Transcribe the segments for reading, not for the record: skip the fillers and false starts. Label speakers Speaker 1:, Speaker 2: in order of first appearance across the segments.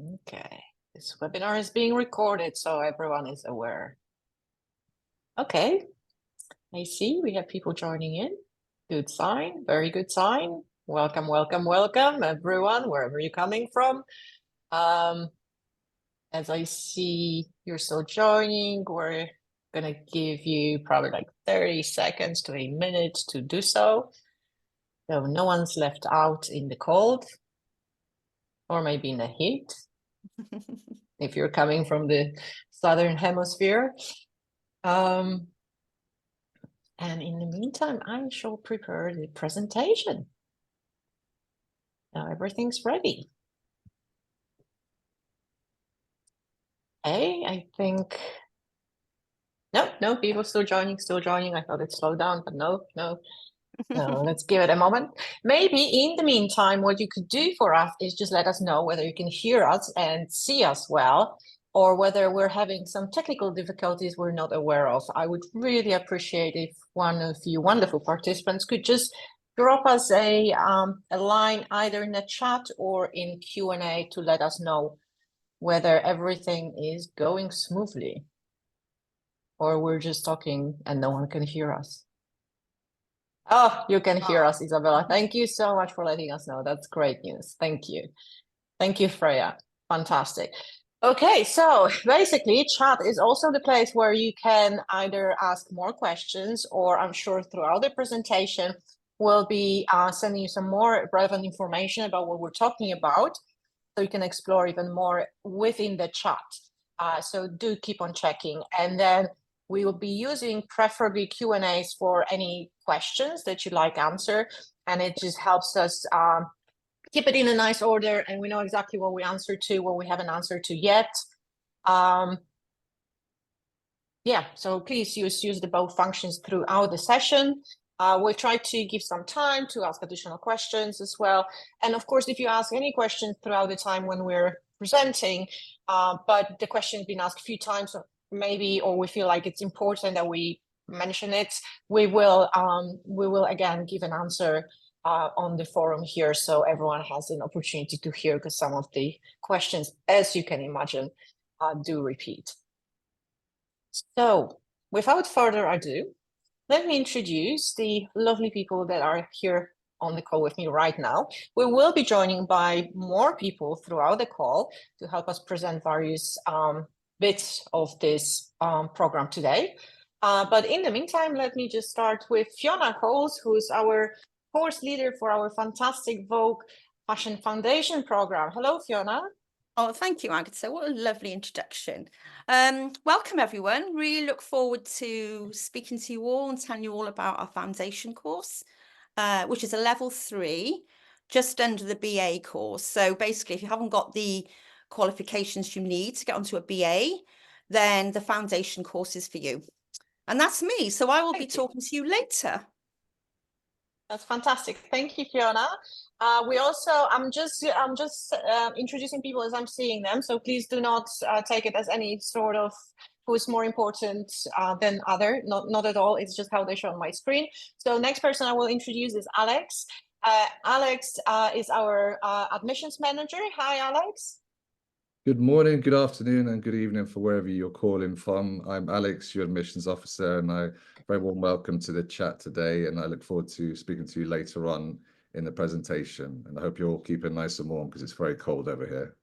Speaker 1: Okay, this webinar is being recorded, so everyone is aware. Okay, I see we have people joining in. Good sign, very good sign. Welcome, welcome, welcome, everyone, wherever you're coming from. As I see you're still joining, we're gonna give you probably like 30 seconds to a minute to do so. So no one's left out in the cold or maybe in the heat. If you're coming from the Southern Hemisphere. And in the meantime, I shall prepare the presentation. Now everything's ready. Hey, I think, no, people still joining. I thought it slowed down, but no. So let's give it a moment. Maybe in the meantime, what you could do for us is just let us know whether you can hear us and see us well, or whether we're having some technical difficulties we're not aware of. I would really appreciate if one of you wonderful participants could just drop us a line either in the chat or in Q&A to let us know whether everything is going smoothly, or we're just talking and no one can hear us. Oh, you can hear us, Isabella. Thank you so much for letting us know. That's great news. Thank you. Thank you, Freya. Fantastic. Okay, so basically, chat is also the place where you can either ask more questions, or I'm sure throughout the presentation, we'll be sending you some more relevant information about what we're talking about, so you can explore even more within the chat. So do keep on checking. And then we will be using preferably Q&As for any questions that you'd like answer. And it just helps us keep it in a nice order, and we know exactly what we answer to, what we haven't answered to yet. Yeah, so please use the both functions throughout the session. We'll try to give some time to ask additional questions as well. And of course, if you ask any questions throughout the time when we're presenting, but the question's been asked a few times, maybe, or we feel like it's important that we mention it, we will again give an answer on the forum here, so everyone has an opportunity to hear, because some of the questions, as you can imagine, do repeat. So without further ado, let me introduce the lovely people that are here on the call with me right now. We will be joining by more people throughout the call to help us present various bits of this program today. But in the meantime, let me just start with Fiona Coles, who's our course leader for our fantastic Vogue Fashion Foundation program. Hello, Fiona.
Speaker 2: Oh, thank you, Agatha. What a lovely introduction. Welcome, everyone. Really look forward to speaking to you all and telling you all about our foundation course, which is a level 3, just under the BA course. So basically, if you haven't got the qualifications you need to get onto a BA, then the foundation course is for you. And that's me. So I will be talking to you later.
Speaker 1: That's fantastic. Thank you, Fiona. We also, I'm just introducing people as I'm seeing them. So please do not take it as any sort of who's more important than other. Not at all. It's just how they show on my screen. So next person I will introduce is Alex. Alex is our admissions manager. Hi, Alex.
Speaker 3: Good morning, good afternoon, and good evening for wherever you're calling from. I'm Alex, your admissions officer, and I very warm welcome to the chat today. And I look forward to speaking to you later on in the presentation. And I hope you're all keeping nice and warm, because it's very cold over here.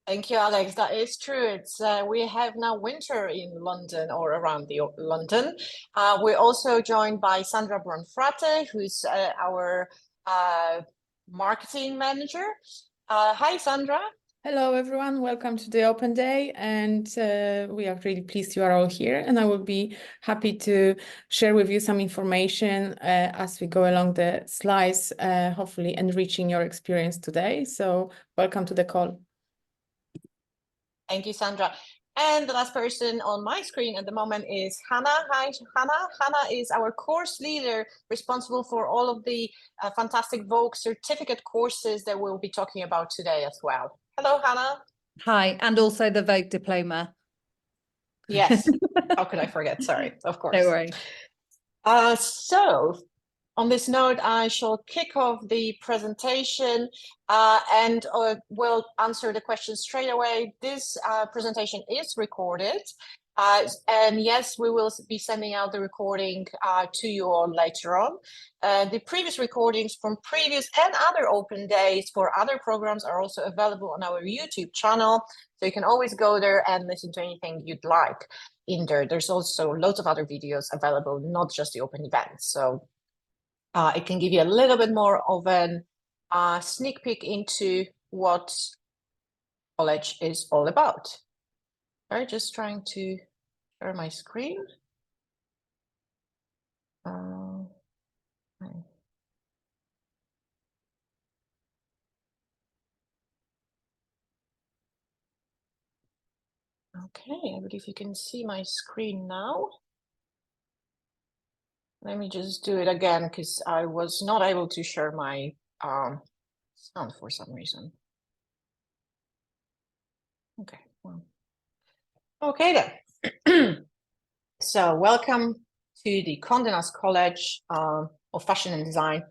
Speaker 1: Thank you, Alex. That is true. It's we have now winter in London, or around London. We're also joined by Sandra Bronfrate, who's our marketing manager. Hi, Sandra.
Speaker 4: Hello, everyone. Welcome to the open day, and we are really pleased you are all here, and I will be happy to share with you some information as we go along the slides, hopefully enriching your experience today. So welcome to the call.
Speaker 1: Thank you, Sandra. And the last person on my screen at the moment is Hannah. Hi, Hannah. Hannah is our course leader, responsible for all of the fantastic Vogue certificate courses that we'll be talking about today as well. Hello, Hannah.
Speaker 5: Hi, and also the Vogue Diploma.
Speaker 1: Yes. How could I forget? Sorry, of course.
Speaker 5: No worries.
Speaker 1: So on this note, I shall kick off the presentation and we'll answer the questions straight away. This presentation is recorded. And yes, we will be sending out the recording to you all later on. The previous recordings from previous and other open days for other programs are also available on our YouTube channel. So you can always go there and listen to anything you'd like in there. There's also loads of other videos available, not just the open events. So it can give you a little bit more of an sneak peek into what college is all about. All right, just trying to share my screen. Okay, I believe you can see my screen now. Let me just do it again because I was not able to share my sound for some reason. Okay, well. Okay then. So welcome to the Condé Nast College of Fashion and Design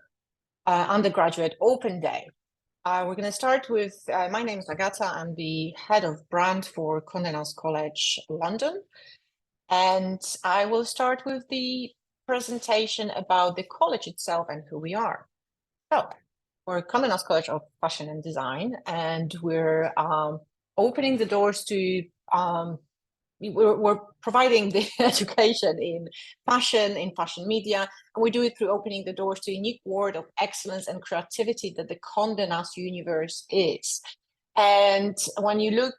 Speaker 1: Undergraduate Open Day. We're going to start with, my name is Agata, I'm the head of brand for Condé Nast College London. And I will start with the presentation about the college itself and who we are. So we're Condé Nast College of Fashion and Design, and we're opening the doors to we're providing the education in fashion media, and we do it through opening the doors to a unique world of excellence and creativity that the Condé Nast universe is. And when you look,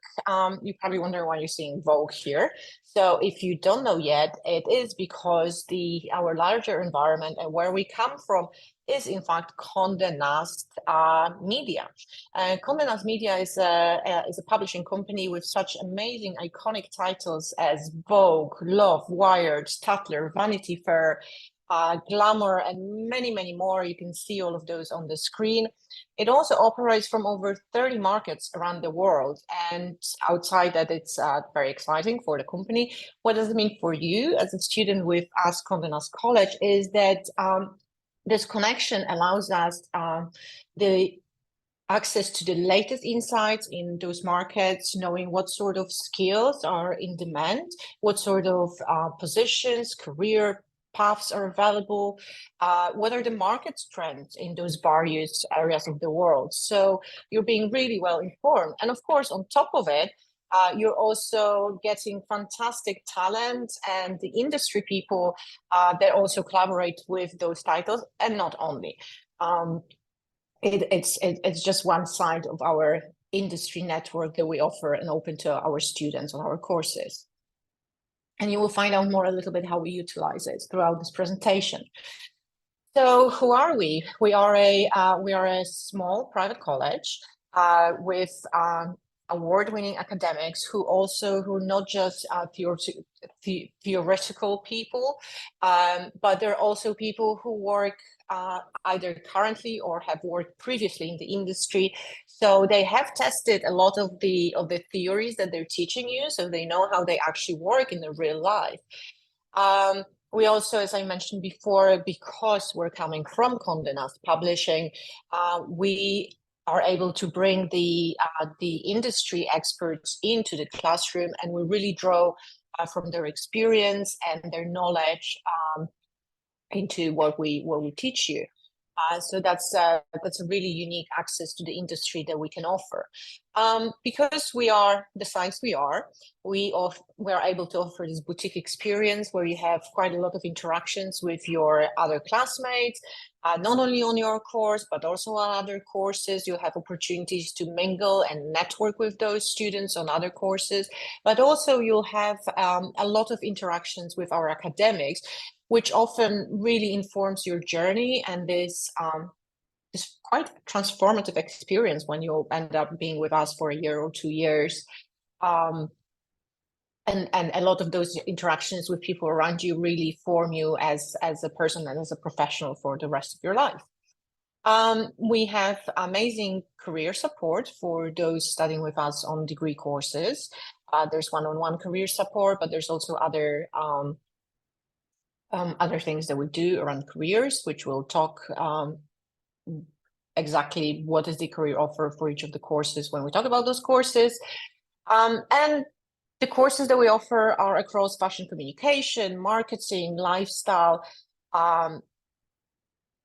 Speaker 1: you probably wonder why you're seeing Vogue here. So if you don't know yet, it is because our larger environment and where we come from is in fact Condé Nast Media. Condé Nast Media is a publishing company with such amazing iconic titles as Vogue, Love, Wired, Tatler, Vanity Fair, Glamour, and many, many more. You can see all of those on the screen. It also operates from over 30 markets around the world, and outside that, it's very exciting for the company. What does it mean for you as a student with us, Condé Nast College, is that this connection allows us the access to the latest insights in those markets, knowing what sort of skills are in demand, what sort of positions, career paths are available, what are the market trends in those various areas of the world. So you're being really well informed. And of course, on top of it, you're also getting fantastic talent and the industry people that also collaborate with those titles, and not only. It's just one side of our industry network that we offer and open to our students on our courses. And you will find out more a little bit how we utilize it throughout this presentation. So who are we? We are a small private college with award-winning academics who are not just theoretical people, but they're also people who work either currently or have worked previously in the industry. So they have tested a lot of the theories that they're teaching you, so they know how they actually work in the real life. We also, as I mentioned before, because we're coming from Condé Nast Publishing, we are able to bring the industry experts into the classroom, and we really draw from their experience and their knowledge into what we teach you. So that's a really unique access to the industry that we can offer. Because we are the size we are able to offer this boutique experience where you have quite a lot of interactions with your other classmates, not only on your course, but also on other courses. You have opportunities to mingle and network with those students on other courses, but also you'll have a lot of interactions with our academics, which often really informs your journey and this quite transformative experience when you end up being with us for a year or 2 years. And a lot of those interactions with people around you really form you as a person and as a professional for the rest of your life. We have amazing career support for those studying with us on degree courses. There's one-on-one career support, but there's also other other things that we do around careers, which we'll talk exactly what is the career offer for each of the courses when we talk about those courses. And the courses that we offer are across fashion communication, marketing, lifestyle, and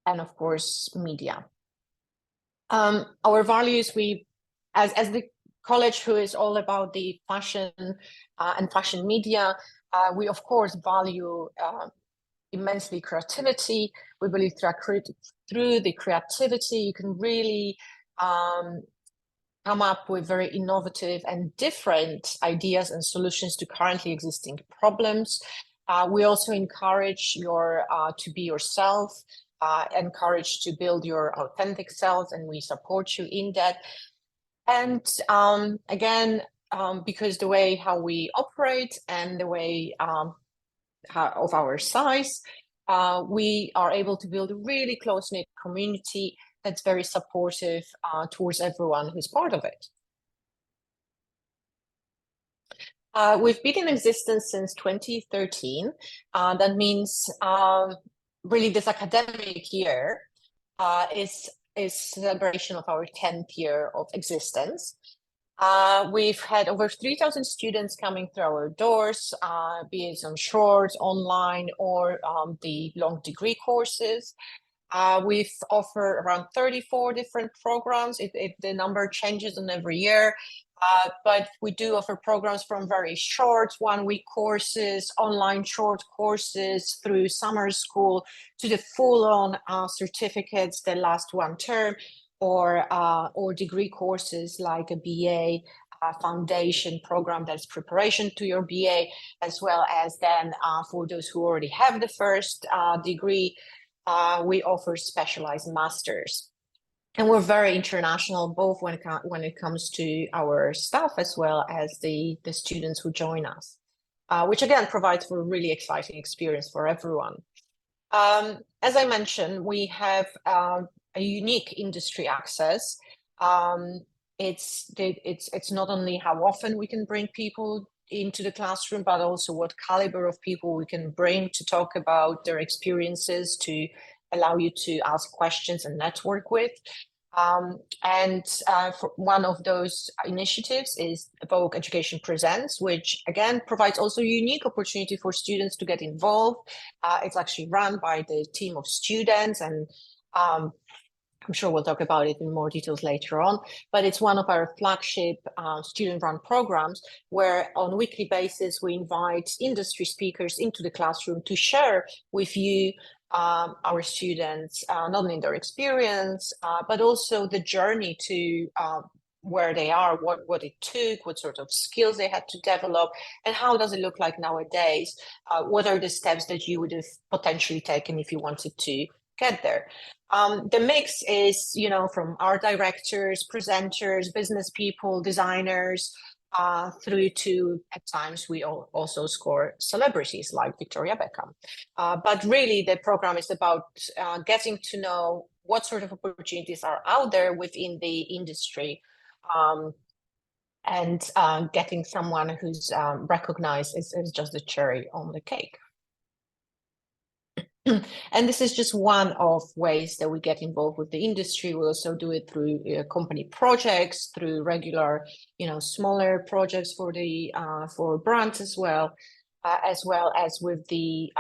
Speaker 1: of course, media. Our values, as the college who is all about the fashion and fashion media, we of course value immensely creativity. We believe through the creativity, you can really come up with very innovative and different ideas and solutions to currently existing problems. We also encourage to be yourself, encourage to build your authentic self, and we support you in that. And again, because the way how we operate and the way of our size, we are able to build a really close-knit community that's very supportive towards everyone who's part of it. We've been in existence since 2013. That means really this academic year is celebration of our 10th year of existence. We've had over 3,000 students coming through our doors, be it on short, online, or the long degree courses. We've offered around 34 different programs. The number changes on every year, but we do offer programs from very short 1-week courses, online short courses, through summer school, to the full-on certificates that last 1 term, or degree courses like a BA foundation program that's preparation to your BA, as well as then for those who already have the first degree, we offer specialized masters. And we're very international, both when it comes to our staff as well as the students who join us, which again provides for a really exciting experience for everyone. As I mentioned, we have a unique industry access. It's not only how often we can bring people into the classroom, but also what caliber of people we can bring to talk about their experiences, to allow you to ask questions and network with. For one of those initiatives is Vogue Education Presents, which again provides also a unique opportunity for students to get involved. It's actually run by the team of students, and I'm sure we'll talk about it in more details later on, but it's one of our flagship student-run programs where on a weekly basis we invite industry speakers into the classroom to share with you, our students, not only their experience, but also the journey to where they are, what it took, what sort of skills they had to develop, and how does it look like nowadays? What are the steps that you would have potentially taken if you wanted to get there? The mix is, from art directors, presenters, business people, designers, through to, at times, we also score celebrities like Victoria Beckham. But really, the program is about getting to know what sort of opportunities are out there within the industry, and getting someone who's recognized as just the cherry on the cake. And this is just one of ways that we get involved with the industry. We also do it through company projects, through regular, smaller projects for brands as well as with the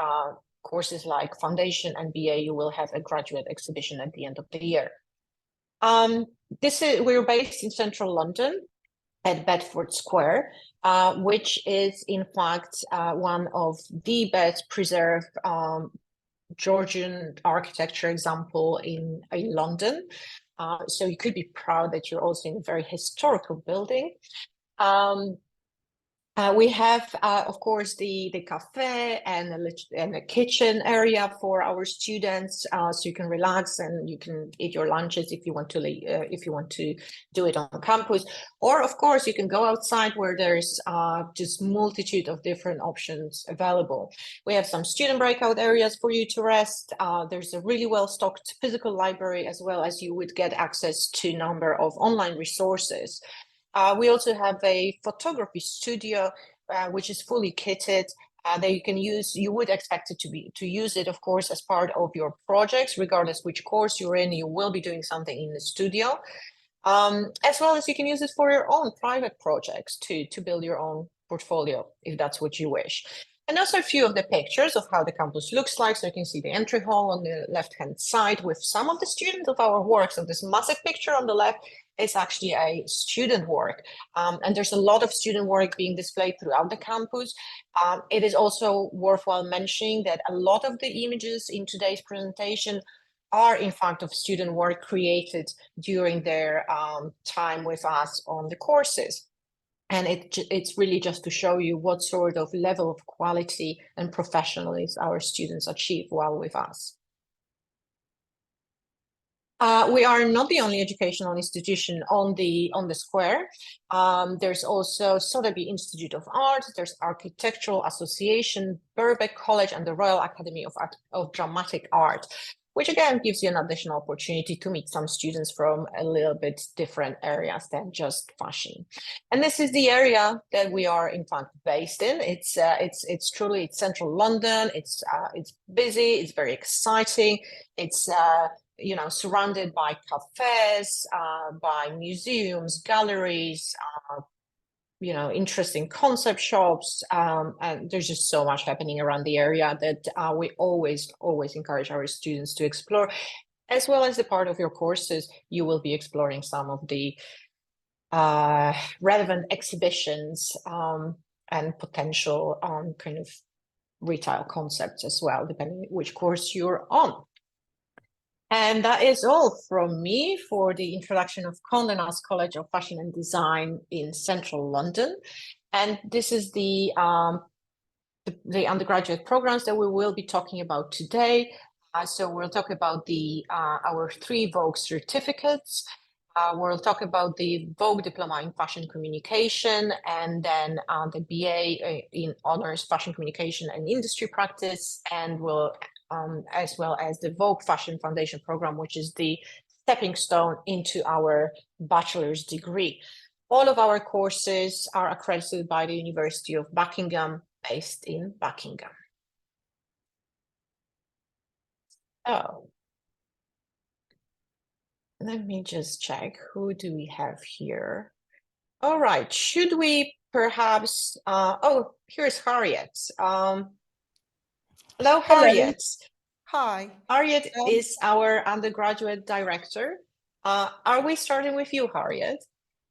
Speaker 1: courses like Foundation and BA. You will have a graduate exhibition at the end of the year. We're based in central London at Bedford Square, which is in fact one of the best preserved Georgian architecture example in London. So you could be proud that you're also in a very historical building. We have, of course, the cafe and the kitchen area for our students, so you can relax and you can eat your lunches if you want to do it on campus, or of course you can go outside where there's just multitude of different options available. We have some student breakout areas for you to rest. There's a really well-stocked physical library, as well as you would get access to a number of online resources. We also have a photography studio, which is fully kitted, that you can use. You would expect it to use it, of course, as part of your projects, regardless which course you're in. You will be doing something in the studio, as well as you can use it for your own private projects to build your own portfolio, if that's what you wish. And also a few of the pictures of how the campus looks like. So you can see the entry hall on the left-hand side with some of the students of our work. So this massive picture on the left is actually a student work. And there's a lot of student work being displayed throughout the campus. It is also worthwhile mentioning that a lot of the images in today's presentation are in fact of student work created during their time with us on the courses. And it's really just to show you what sort of level of quality and professionalism our students achieve while with us. We are not the only educational institution on the square. There's also Sotheby Institute of Art, there's Architectural Association, Birkbeck College, and the Royal Academy of Dramatic Art, which again gives you an additional opportunity to meet some students from a little bit different areas than just fashion. And this is the area that we are in fact based in. It's truly central London. It's busy. It's very exciting. It's you know, surrounded by cafes, by museums, galleries, you know, interesting concept shops, and there's just so much happening around the area that we always encourage our students to explore. As well as the part of your courses, you will be exploring some of the relevant exhibitions and potential kind of retail concepts as well, depending on which course you're on. And that is all from me for the introduction of Condé Nast College of Fashion and Design in central London. And this is the undergraduate programs that we will be talking about today. So we'll talk about our 3 Vogue certificates. We'll talk about the Vogue Diploma in Fashion Communication, and then the BA in Honors Fashion Communication and Industry Practice, and we'll as well as the Vogue Fashion Foundation program, which is the stepping stone into our bachelor's degree. All of our courses are accredited by the University of Buckingham, based in Buckingham. Oh, let me just check. Who do we have here? All right, should we perhaps, oh, here's Harriet. Hello, Harriet.
Speaker 6: Hi.
Speaker 1: Harriet is our undergraduate director. Are we starting with you, Harriet?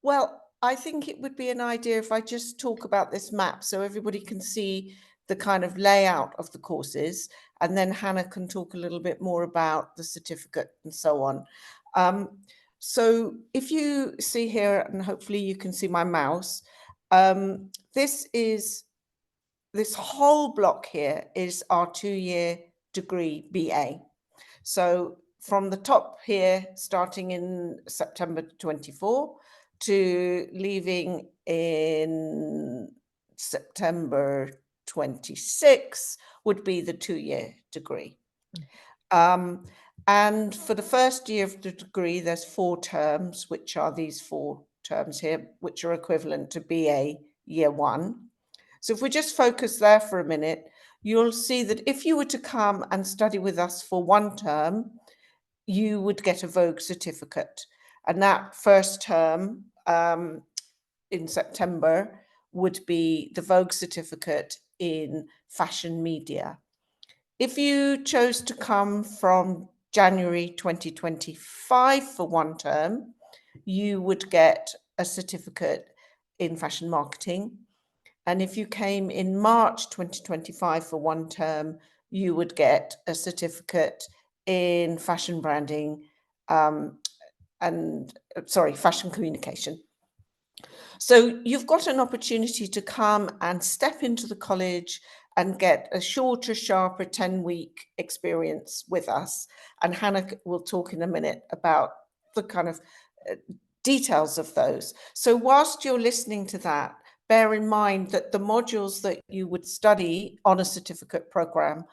Speaker 6: Well, I think it would be an idea if I just talk about this map so everybody can see the kind of layout of the courses, and then Hannah can talk a little bit more about the certificate and so on. So if you see here, and hopefully you can see my mouse, this whole block here is our 2-year degree BA. So from the top here, starting in September 24 to leaving in September 26 would be the 2-year degree. And for the first year of the degree, there's 4 terms, which are these 4 terms here, which are equivalent to BA year 1. So if we just focus there for a minute, you'll see that if you were to come and study with us for 1 term, you would get a Vogue certificate. And that first term in September would be the Vogue certificate in fashion media. If you chose to come from January 2025 for 1 term, you would get a certificate in fashion marketing. And if you came in March 2025 for 1 term, you would get a certificate in fashion branding fashion communication. So you've got an opportunity to come and step into the college and get a shorter, sharper 10-week experience with us. And Hannah will talk in a minute about the kind of details of those. So whilst you're listening to that, bear in mind that the modules that you would study on a certificate program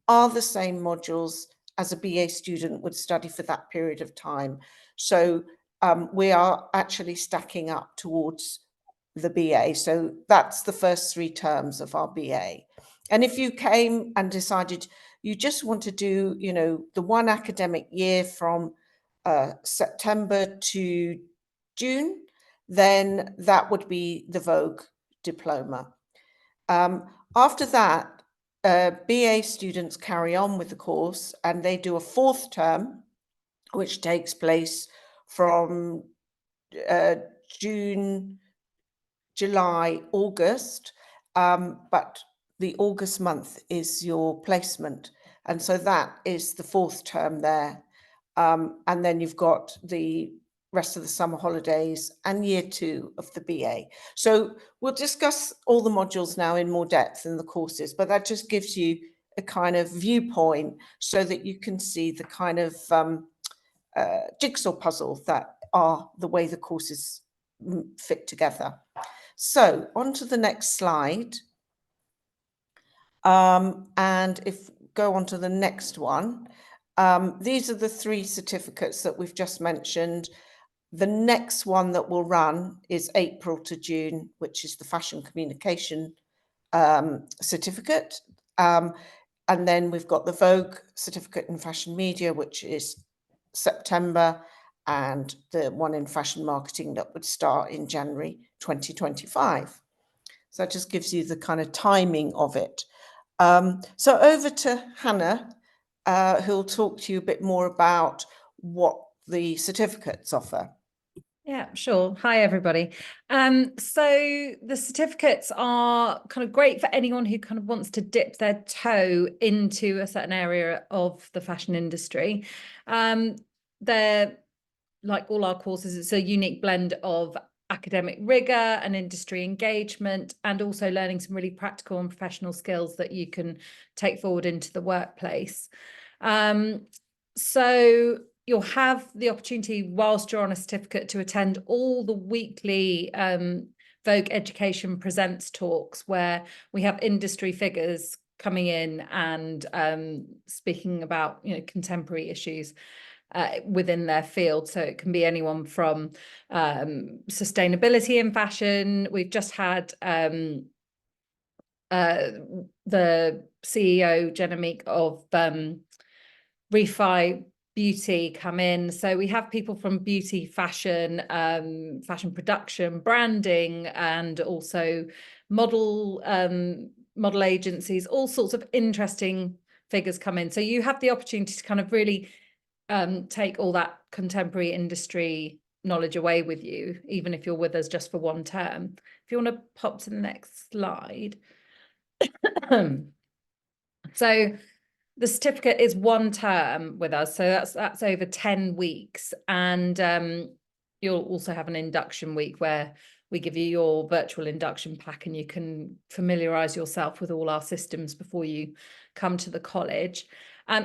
Speaker 6: are the same modules as a BA student would study for that period of time. So we are actually stacking up towards the BA. So that's the first 3 terms of our BA. And if you came and decided you just want to do, you know, the one academic year from September to June, then that would be the Vogue diploma. After that, BA students carry on with the course and they do a 4th term, which takes place from June, July, August, but the August month is your placement. And so that is the 4th term there. And then you've got the rest of the summer holidays and year 2 of the BA. So we'll discuss all the modules now in more depth in the courses, but that just gives you a kind of viewpoint so that you can see the kind of jigsaw puzzle that are the way the courses fit together. So on to the next slide. And if go on to the next one, these are the 3 certificates that we've just mentioned. The next one that will run is April to June, which is the fashion communication certificate. And then we've got the Vogue certificate in fashion media, which is September, and the one in fashion marketing that would start in January 2025. So that just gives you the kind of timing of it. So over to Hannah, who'll talk to you a bit more about what the certificates offer.
Speaker 5: Yeah, sure. Hi, everybody. So the certificates are kind of great for anyone who kind of wants to dip their toe into a certain area of the fashion industry. They're, like all our courses, it's a unique blend of academic rigor and industry engagement, and also learning some really practical and professional skills that you can take forward into the workplace. So you'll have the opportunity whilst you're on a certificate to attend all the weekly Vogue Education Presents talks, where we have industry figures coming in and speaking about, you know, contemporary issues within their field. So it can be anyone from sustainability in fashion. We've just had the CEO, Jenna Meek of Refi Beauty come in. So we have people from beauty, fashion, fashion production, branding, and also model agencies, all sorts of interesting figures come in. So you have the opportunity to kind of really take all that contemporary industry knowledge away with you, even if you're with us just for one term. If you want to pop to the next slide. So the certificate is one term with us, so that's over 10 weeks, and you'll also have an induction week where we give you your virtual induction pack and you can familiarise yourself with all our systems before you come to the college.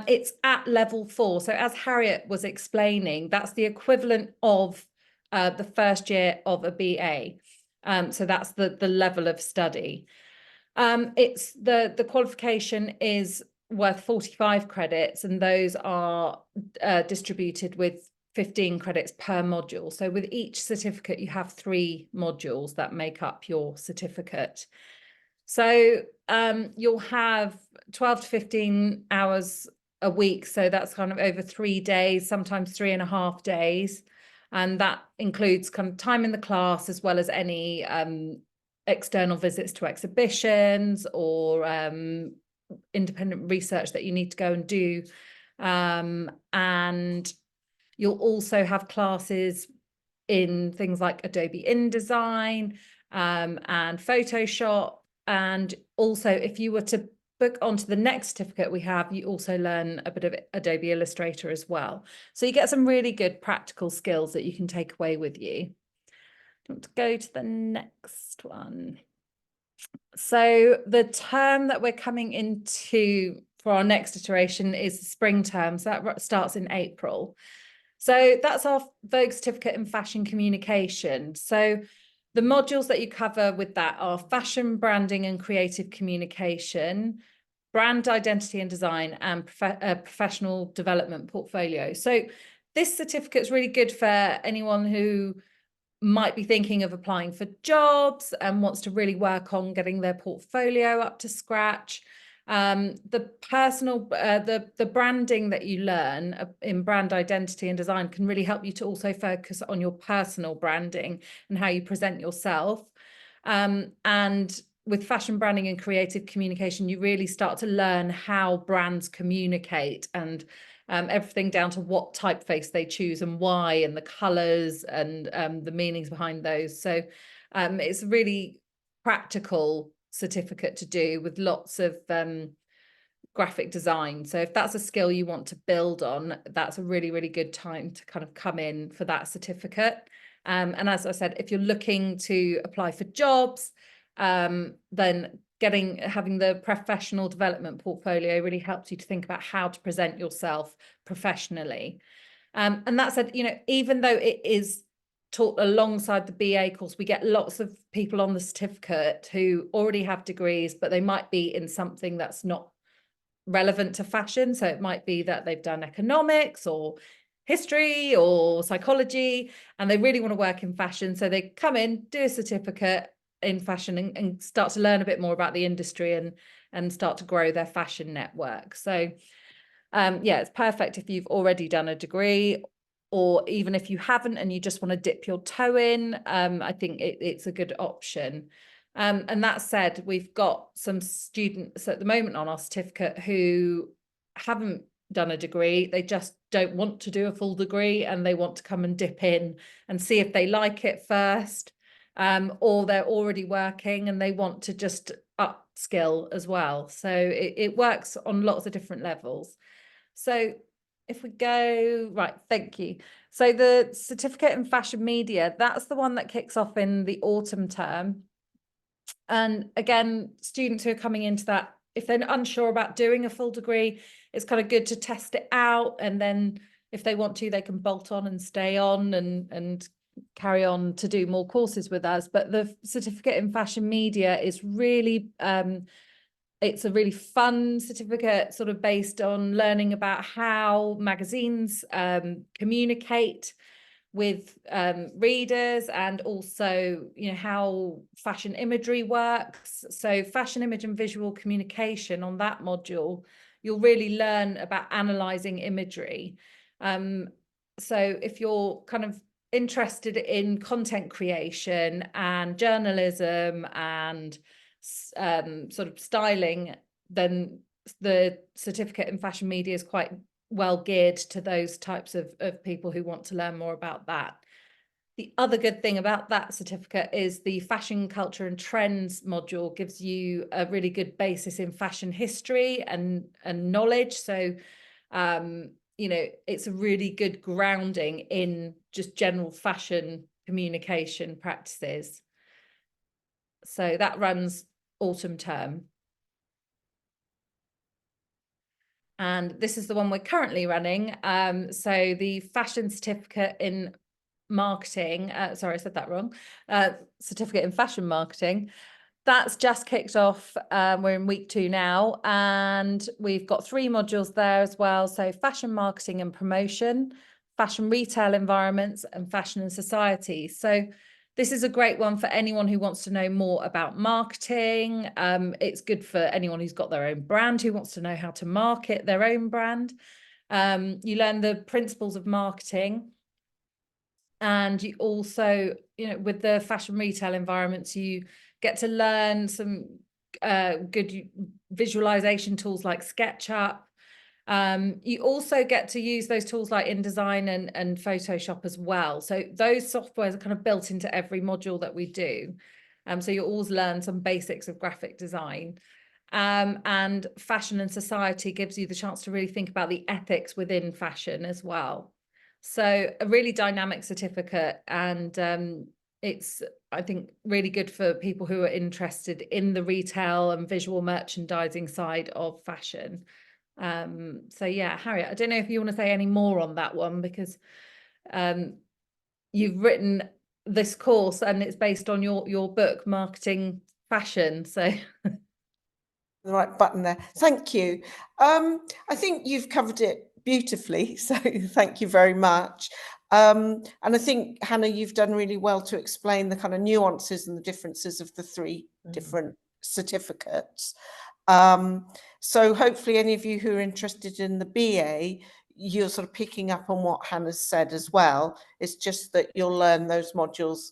Speaker 5: It's at level 4, so as Harriet was explaining, that's the equivalent of the first year of a BA. So that's the level of study. It's the qualification is worth 45 credits, and those are distributed with 15 credits per module. So with each certificate, you have 3 modules that make up your certificate. So you'll have 12 to 15 hours a week. So that's kind of over 3 days, sometimes 3.5 days. And that includes kind of time in the class, as well as any external visits to exhibitions or independent research that you need to go and do. And you'll also have classes in things like Adobe InDesign and Photoshop. And also, if you were to book onto the next certificate we have, you also learn a bit of Adobe Illustrator as well. So you get some really good practical skills that you can take away with you. I want to go to the next one. So the term that we're coming into for our next iteration is the spring term. So that starts in April. So that's our Vogue certificate in fashion communication. So the modules that you cover with that are fashion, branding and creative communication, brand identity and design, and professional development portfolio. So this certificate is really good for anyone who might be thinking of applying for jobs and wants to really work on getting their portfolio up to scratch. The personal, the branding that you learn in brand identity and design can really help you to also focus on your personal branding and how you present yourself. And with fashion branding and creative communication, you really start to learn how brands communicate, and everything down to what typeface they choose and why, and the colors and the meanings behind those. So it's a really practical certificate to do with lots of graphic design. So if that's a skill you want to build on, that's a really, really good time to kind of come in for that certificate. And as I said, if you're looking to apply for jobs, then having the professional development portfolio really helps you to think about how to present yourself professionally. And that said, you know, even though it is taught alongside the BA course, we get lots of people on the certificate who already have degrees, but they might be in something that's not relevant to fashion. So it might be that they've done economics or history or psychology, and they really want to work in fashion. So they come in, do a certificate in fashion, and start to learn a bit more about the industry and start to grow their fashion network. So yeah, it's perfect if you've already done a degree, or even if you haven't and you just want to dip your toe in. I think it's a good option. And that said, we've got some students at the moment on our certificate who haven't done a degree. They just don't want to do a full degree, and they want to come and dip in and see if they like it first. Or they're already working and they want to just upskill as well. So it works on lots of different levels. So if we go, right, thank you. So the certificate in fashion media, that's the one that kicks off in the autumn term. And again, students who are coming into that, if they're unsure about doing a full degree, it's kind of good to test it out. And then if they want to, they can bolt on and stay on and carry on to do more courses with us. But the certificate in fashion media is really, it's a really fun certificate, sort of based on learning about how magazines communicate with readers, and also, you know, how fashion imagery works. So fashion image and visual communication, on that module, you'll really learn about analysing imagery. So if you're kind of interested in content creation and journalism and sort of styling, then the certificate in fashion media is quite well geared to those types of people who want to learn more about that. The other good thing about that certificate is the fashion culture and trends module gives you a really good basis in fashion history and knowledge. So you know, it's a really good grounding in just general fashion communication practices. So that runs autumn term. And this is the one we're currently running. So the fashion certificate in marketing, sorry, I said that wrong. Certificate in fashion marketing. That's just kicked off. We're in week 2 now, and we've got 3 modules there as well. So fashion marketing and promotion, fashion retail environments, and fashion and society. So this is a great one for anyone who wants to know more about marketing. It's good for anyone who's got their own brand, who wants to know how to market their own brand. You learn the principles of marketing. And you also, you know, with the fashion retail environments, you get to learn some good visualization tools like SketchUp. You also get to use those tools like InDesign and Photoshop as well. So those softwares are kind of built into every module that we do. So you always learn some basics of graphic design. And fashion and society gives you the chance to really think about the ethics within fashion as well. So a really dynamic certificate, and it's, I think, really good for people who are interested in the retail and visual merchandising side of fashion. So yeah, Harriet, I don't know if you want to say any more on that one, because you've written this course and it's based on your book, Marketing Fashion. So
Speaker 6: the right button there. Thank you. I think you've covered it beautifully, so thank you very much. And I think, Hannah, you've done really well to explain the kind of nuances and the differences of the three different certificates. So hopefully any of you who are interested in the BA, you're sort of picking up on what Hannah's said as well. It's just that you'll learn those modules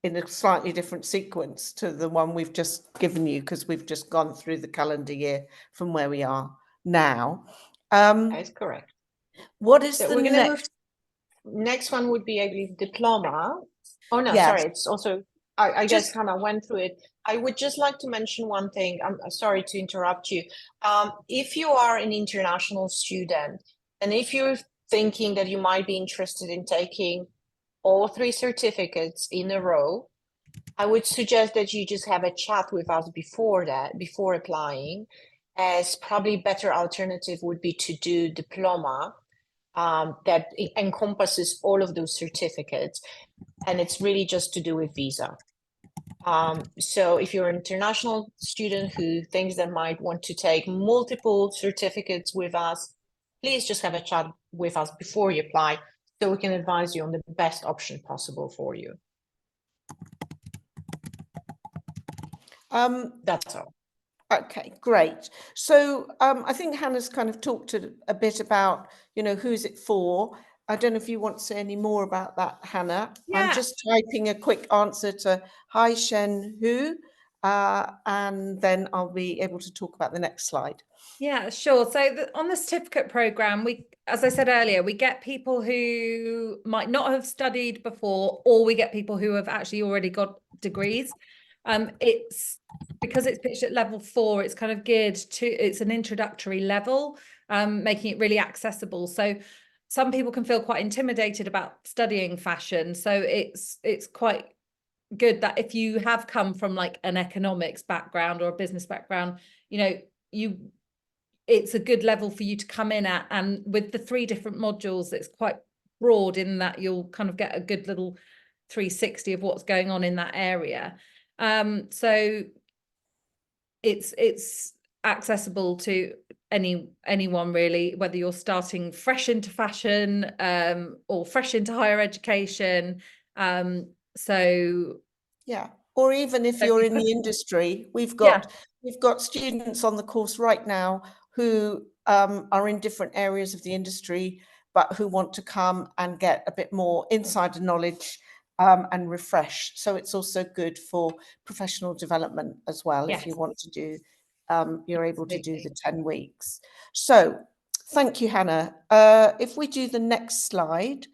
Speaker 6: in a slightly different sequence to the one we've just given you, because we've just gone through the calendar year from where we are now.
Speaker 1: That's correct.
Speaker 6: What is
Speaker 1: So
Speaker 6: the
Speaker 1: we're going to move.
Speaker 6: next?
Speaker 1: Next one would be, I believe, diploma. Oh no,
Speaker 6: Yes.
Speaker 1: sorry. It's also, I guess
Speaker 6: Just-
Speaker 1: Hannah went through it. I would just like to mention one thing. I'm sorry to interrupt you. If you are an international student, and if you're thinking that you might be interested in taking all three certificates in a row, I would suggest that you just have a chat with us before that, before applying, as probably better alternative would be to do diploma. That encompasses all of those certificates, and it's really just to do with visa. So if you're an international student who thinks they might want to take multiple certificates with us, please just have a chat with us before you apply, so we can advise you on the best option possible for you. That's all.
Speaker 6: Okay, great. So I think Hannah's kind of talked a bit about, who's it for. I don't know if you want to say any more about that, Hannah. I'm
Speaker 5: Yeah.
Speaker 6: just typing a quick answer to hi Shen Hu, and then I'll be able to talk about the next slide.
Speaker 5: Yeah, sure. So on the certificate program, as I said earlier, we get people who might not have studied before, or we get people who have actually already got degrees. It's because it's pitched at level 4, it's kind of geared to, it's an introductory level, making it really accessible. So some people can feel quite intimidated about studying fashion. So it's quite good that if you have come from like an economics background or a business background, it's a good level for you to come in at. And with the 3 different modules, it's quite broad in that you'll kind of get a good little 360 of what's going on in that area. So it's accessible to anyone really, whether you're starting fresh into fashion or fresh into higher education. So
Speaker 6: yeah, or even if you're in the industry, we've got students on the course right now who are in different areas of the industry, but who want to come and get a bit more insider knowledge and refresh. So it's also good for professional development as well.
Speaker 5: Yes.
Speaker 6: If you want to do, you're able to do the 10 weeks. So thank you, Hannah. If we do the next slide,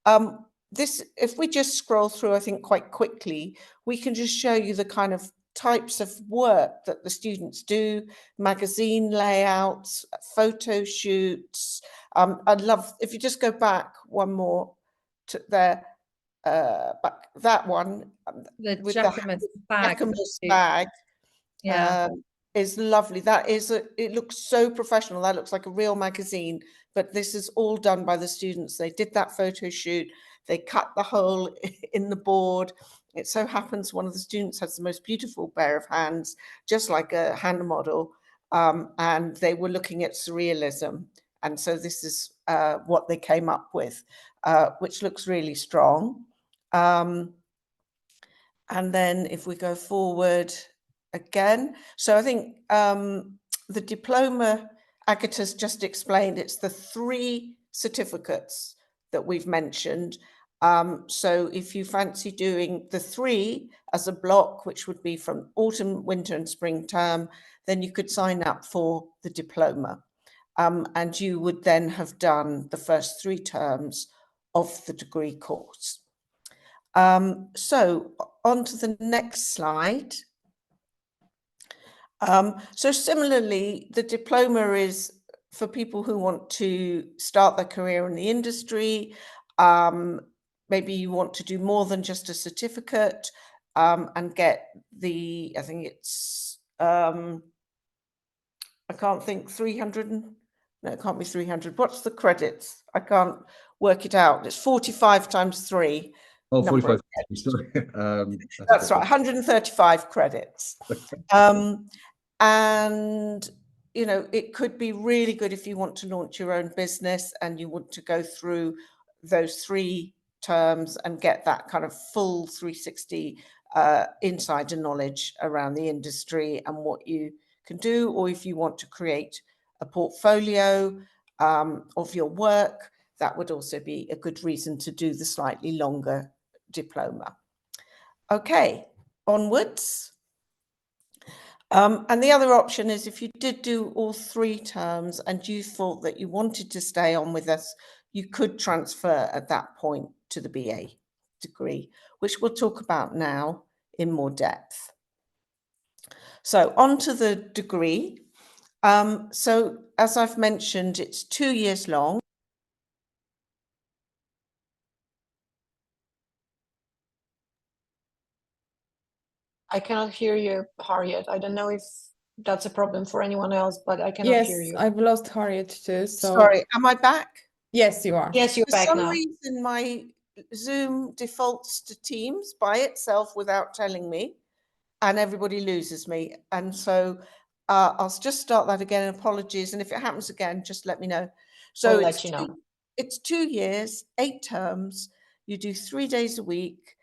Speaker 6: if we just scroll through, I think quite quickly, we can just show you the kind of types of work that the students do, magazine layouts, photo shoots. I'd love, if you just go back one more to there, back that one,
Speaker 5: the
Speaker 6: with
Speaker 5: Jacquemus bag.
Speaker 6: Jacquemus bag.
Speaker 5: Yeah.
Speaker 6: Is lovely. That is it looks so professional. That looks like a real magazine, but this is all done by the students. They did that photo shoot. They cut the hole in the board. It so happens one of the students has the most beautiful pair of hands, just like a hand model. And they were looking at surrealism. And so this is what they came up with, which looks really strong. And then if we go forward again, so I think the diploma, Agata's just explained, it's the 3 certificates that we've mentioned. So if you fancy doing the 3 as a block, which would be from autumn, winter and spring term, then you could sign up for the diploma. And you would then have done the first 3 terms of the degree course. So on to the next slide. So similarly, the diploma is for people who want to start their career in the industry. Maybe you want to do more than just a certificate and get the, I think it's, I can't think, 300, no, it can't be 300. What's the credits? I can't work it out. It's 45 times 3.
Speaker 3: Oh, 45. Sorry.
Speaker 6: That's right, 135 credits. And, it could be really good if you want to launch your own business and you want to go through those 3 terms and get that kind of full 360 insider knowledge around the industry and what you can do, or if you want to create a portfolio of your work, that would also be a good reason to do the slightly longer diploma. Okay, onwards. And the other option is if you did do all 3 terms and you thought that you wanted to stay on with us, you could transfer at that point to the BA degree, which we'll talk about now in more depth. So on to the degree. So as I've mentioned, it's 2 years long.
Speaker 1: I cannot hear you, Harriet. I don't know if that's a problem for anyone else, but I cannot hear
Speaker 4: Yes,
Speaker 1: you.
Speaker 4: I've lost Harriet too. So
Speaker 6: Sorry, am I back?
Speaker 4: yes, you are.
Speaker 1: Yes, you're
Speaker 6: For
Speaker 1: back
Speaker 6: some
Speaker 1: now.
Speaker 6: reason, my Zoom defaults to Teams by itself without telling me, and everybody loses me. And so I'll just start that again. Apologies. And if it happens again, just let me know. So
Speaker 1: We'll let you know.
Speaker 6: It's 2 years, 8 terms. You do 3 days a week.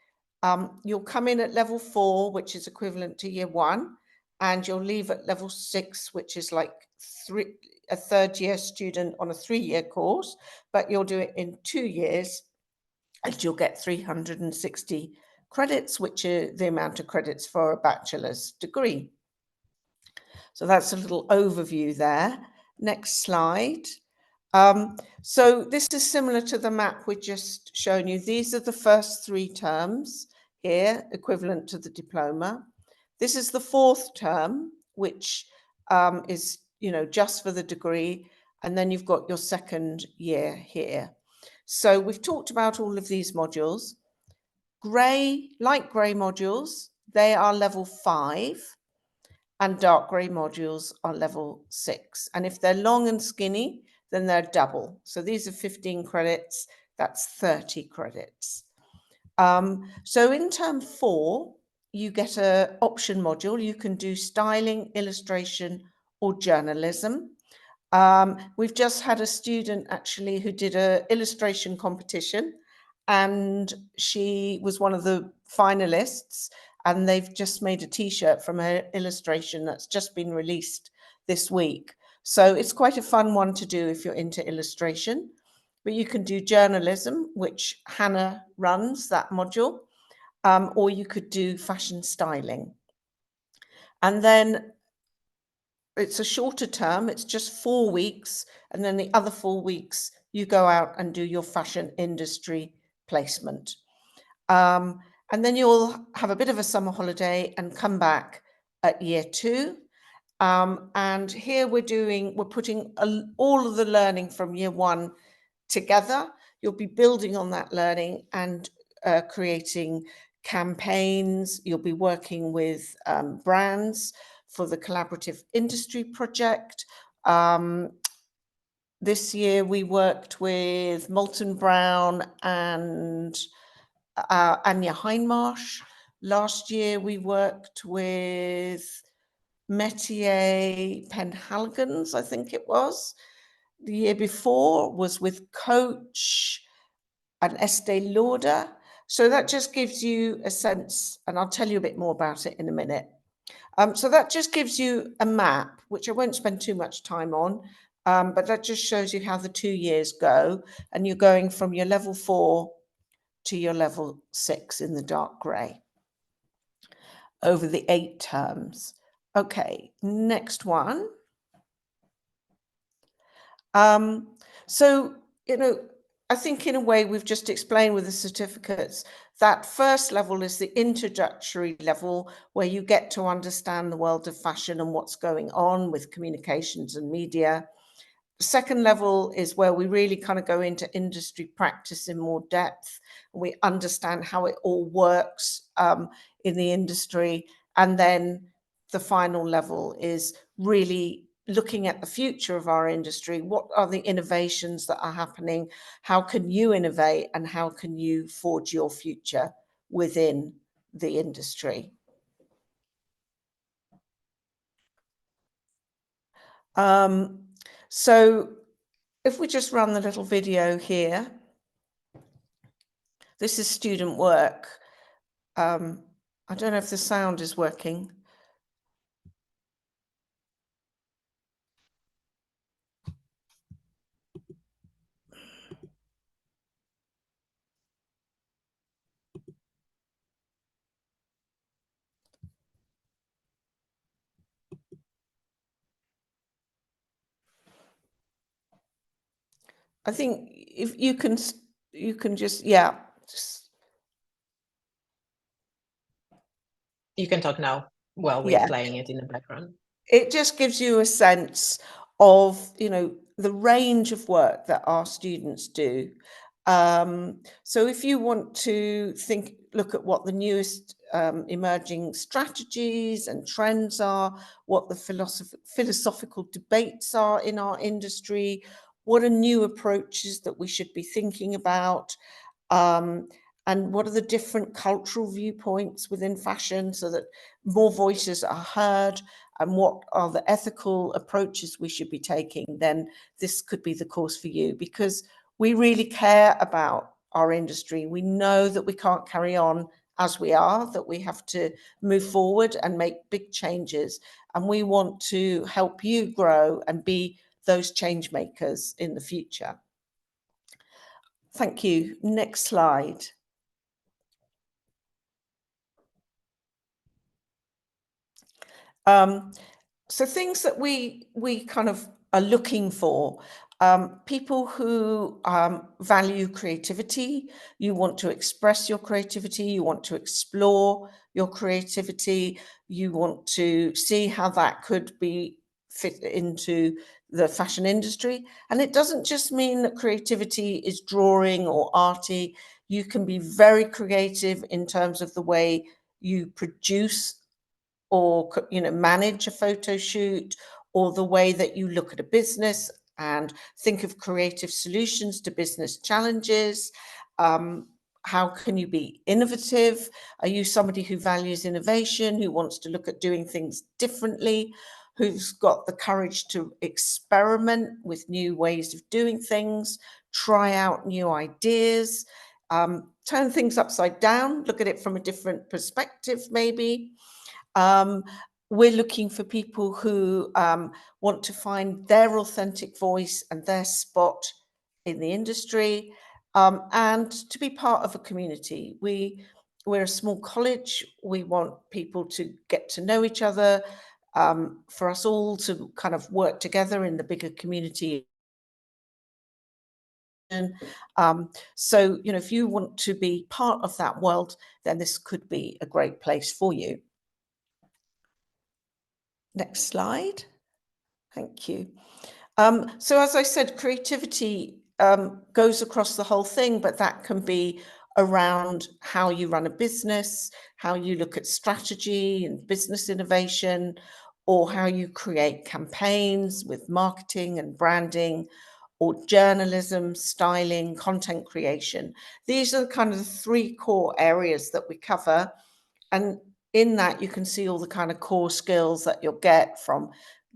Speaker 6: You'll come in at level 4, which is equivalent to year 1, and you'll leave at level 6, which is like a 3rd year student on a 3-year course, but you'll do it in 2 years, and you'll get 360 credits, which are the amount of credits for a bachelor's degree. So that's a little overview there. Next slide. So this is similar to the map we've just shown you. These are the first 3 terms here, equivalent to the diploma. This is the 4th term, which is, just for the degree. And then you've got your 2nd year here. So we've talked about all of these modules. Light grey modules, they are level 5. And dark grey modules are level 6. And if they're long and skinny, then they're double. So these are 15 credits, that's 30 credits. So in term 4, you get an option module. You can do styling, illustration, or journalism. We've just had a student actually who did an illustration competition, and she was one of the finalists, and they've just made a t-shirt from her illustration that's just been released this week. So it's quite a fun one to do if you're into illustration. But you can do journalism, which Hannah runs, that module, or you could do fashion styling. And then it's a shorter term, it's just 4 weeks, and then the other 4 weeks you go out and do your fashion industry placement. And then you'll have a bit of a summer holiday and come back at year 2. And here we're putting all of the learning from year 1 together. You'll be building on that learning and creating campaigns. You'll be working with brands for the collaborative industry project. This year we worked with Molton Brown and Anya Hindmarsh. Last year we worked with Metier Penhaligon's, I think it was. The year before was with Coach and Estee Lauder. So that just gives you a sense, and I'll tell you a bit more about it in a minute. So that just gives you a map, which I won't spend too much time on, but that just shows you how the 2 years go, and you're going from your level 4 to your level 6 in the dark grey over the 8 terms. Okay, next one. So, I think in a way we've just explained with the certificates, that first level is the introductory level where you get to understand the world of fashion and what's going on with communications and media. The second level is where we really kind of go into industry practice in more depth. We understand how it all works in the industry. And then the final level is really looking at the future of our industry. What are the innovations that are happening? How can you innovate and how can you forge your future within the industry? So if we just run the little video here. This is student work. I don't know if the sound is working. I think if you can just, yeah.
Speaker 1: You can talk now while we're
Speaker 6: Yeah.
Speaker 1: playing it in the background.
Speaker 6: It just gives you a sense of, you know, the range of work that our students do. So if you want to look at what the newest emerging strategies and trends are, what the philosophical debates are in our industry, what are new approaches that we should be thinking about, and what are the different cultural viewpoints within fashion so that more voices are heard, and what are the ethical approaches we should be taking, then this could be the course for you, because we really care about our industry. We know that we can't carry on as we are, that we have to move forward and make big changes. And we want to help you grow and be those change makers in the future. Thank you. Next slide. So things that we kind of are looking for, people who value creativity. You want to express your creativity, you want to explore your creativity, you want to see how that could be fit into the fashion industry. And it doesn't just mean that creativity is drawing or arty. You can be very creative in terms of the way you produce or, you know, manage a photo shoot, or the way that you look at a business and think of creative solutions to business challenges. How can you be innovative? Are you somebody who values innovation, who wants to look at doing things differently, who's got the courage to experiment with new ways of doing things, try out new ideas, turn things upside down, look at it from a different perspective maybe? We're looking for people who want to find their authentic voice and their spot in the industry, and to be part of a community. We're a small college. We want people to get to know each other, for us all to kind of work together in the bigger community. So, you know, if you want to be part of that world, then this could be a great place for you. Next slide. Thank you. So as I said, creativity goes across the whole thing, but that can be around how you run a business, how you look at strategy and business innovation, or how you create campaigns with marketing and branding, or journalism, styling, content creation. These are kind of the three core areas that we cover. And in that, you can see all the kind of core skills that you'll get from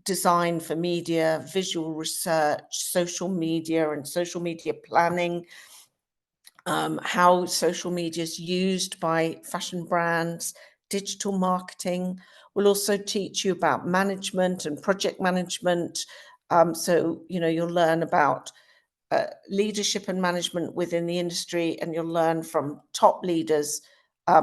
Speaker 6: design for media, visual research, social media and social media planning, how social media is used by fashion brands, digital marketing. We'll also teach you about management and project management. So, you know, you'll learn about leadership and management within the industry, and you'll learn from top leaders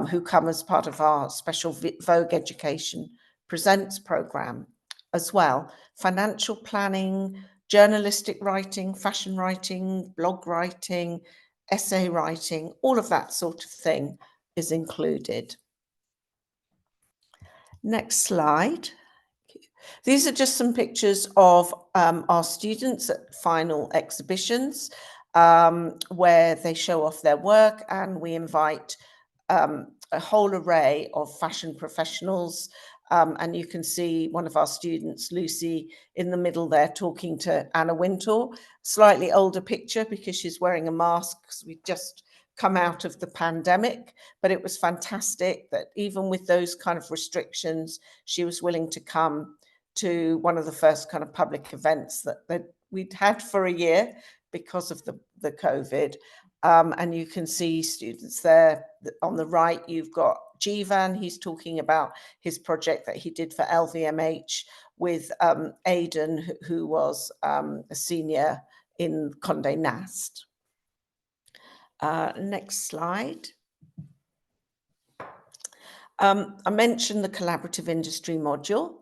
Speaker 6: who come as part of our special Vogue Education Presents program as well. Financial planning, journalistic writing, fashion writing, blog writing, essay writing, all of that sort of thing is included. Next slide. These are just some pictures of our students at final exhibitions, where they show off their work, and we invite a whole array of fashion professionals. And you can see one of our students, Lucy, in the middle there talking to Anna Wintour. Slightly older picture because she's wearing a mask because we've just come out of the pandemic, but it was fantastic that even with those kind of restrictions, she was willing to come to one of the first kind of public events that we'd had for a year because of the COVID. And you can see students there on the right. You've got Jivan. He's talking about his project that he did for LVMH with Aidan, who was a senior in Condé Nast. Next slide. I mentioned the collaborative industry module,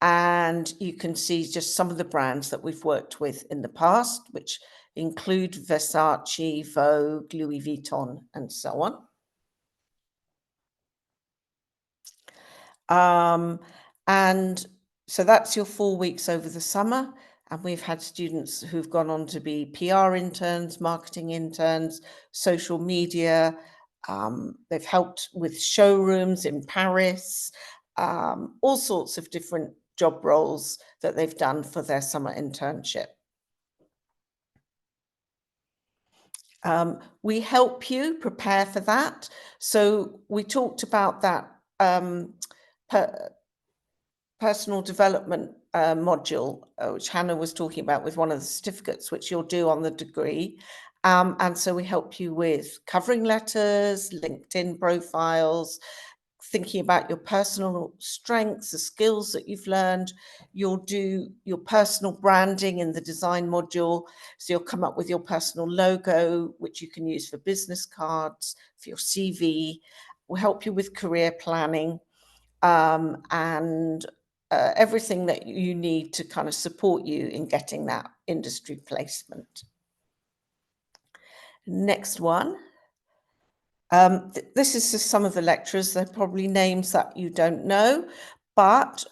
Speaker 6: and you can see just some of the brands that we've worked with in the past, which include Versace, Vogue, Louis Vuitton, and so on. And so that's your 4 weeks over the summer. And we've had students who've gone on to be PR interns, marketing interns, social media. They've helped with showrooms in Paris, all sorts of different job roles that they've done for their summer internship. We help you prepare for that. So we talked about that personal development module, which Hannah was talking about with one of the certificates, which you'll do on the degree. And so we help you with covering letters, LinkedIn profiles, thinking about your personal strengths, the skills that you've learned. You'll do your personal branding in the design module. So you'll come up with your personal logo, which you can use for business cards, for your CV. We'll help you with career planning and everything that you need to kind of support you in getting that industry placement. Next one. This is just some of the lecturers. They're probably names that you don't know, but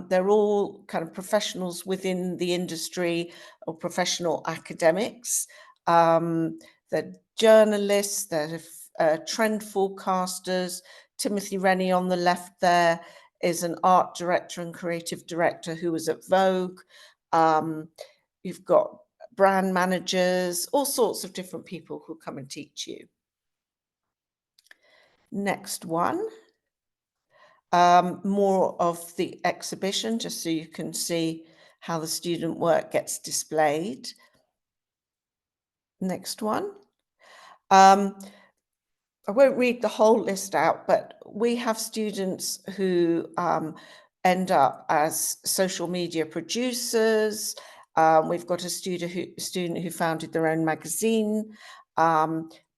Speaker 6: they're all kind of professionals within the industry or professional academics. They're journalists, they're trend forecasters. Timothy Rennie on the left there is an art director and creative director who was at Vogue. You've got brand managers, all sorts of different people who come and teach you. Next one, more of the exhibition, just so you can see how the student work gets displayed. Next one. I won't read the whole list out, but we have students who end up as social media producers. We've got a student who founded their own magazine.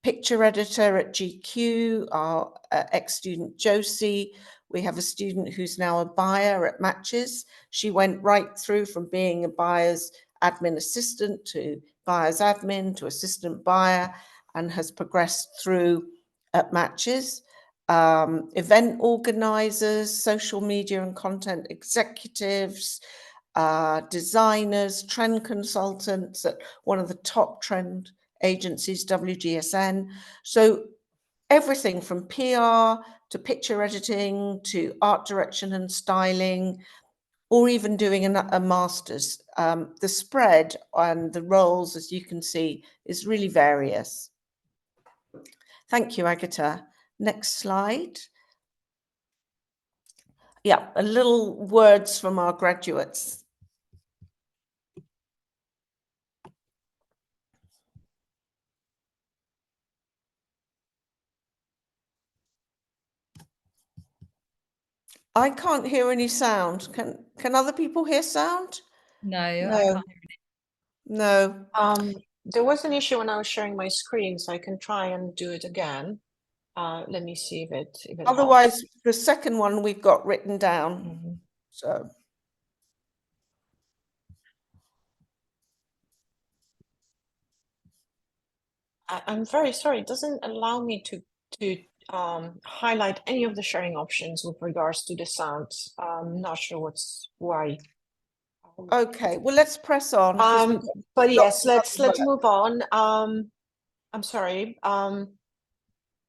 Speaker 6: Picture editor at GQ, our ex-student Josie. We have a student who's now a buyer at Matches. She went right through from being a buyer's admin assistant to buyer's admin to assistant buyer and has progressed through at Matches. Event organizers, social media and content executives, designers, trend consultants at one of the top trend agencies, WGSN. So everything from PR to picture editing to art direction and styling, or even doing a master's. The spread and the roles, as you can see, is really various. Thank you, Agatha. Next slide. Yeah, a little words from our graduates. I can't hear any sound. Can other people hear sound?
Speaker 5: No, I
Speaker 1: No.
Speaker 5: can't hear it.
Speaker 6: No.
Speaker 1: There was an issue when I was sharing my screen, so I can try and do it again. Let me see if it helps.
Speaker 6: Otherwise, the second one we've got written down. So.
Speaker 1: I'm very sorry, it doesn't allow me to highlight any of the sharing options with regards to the sounds. I'm not sure why.
Speaker 6: Okay, well, let's press on.
Speaker 1: But yes, let's move on. I'm sorry.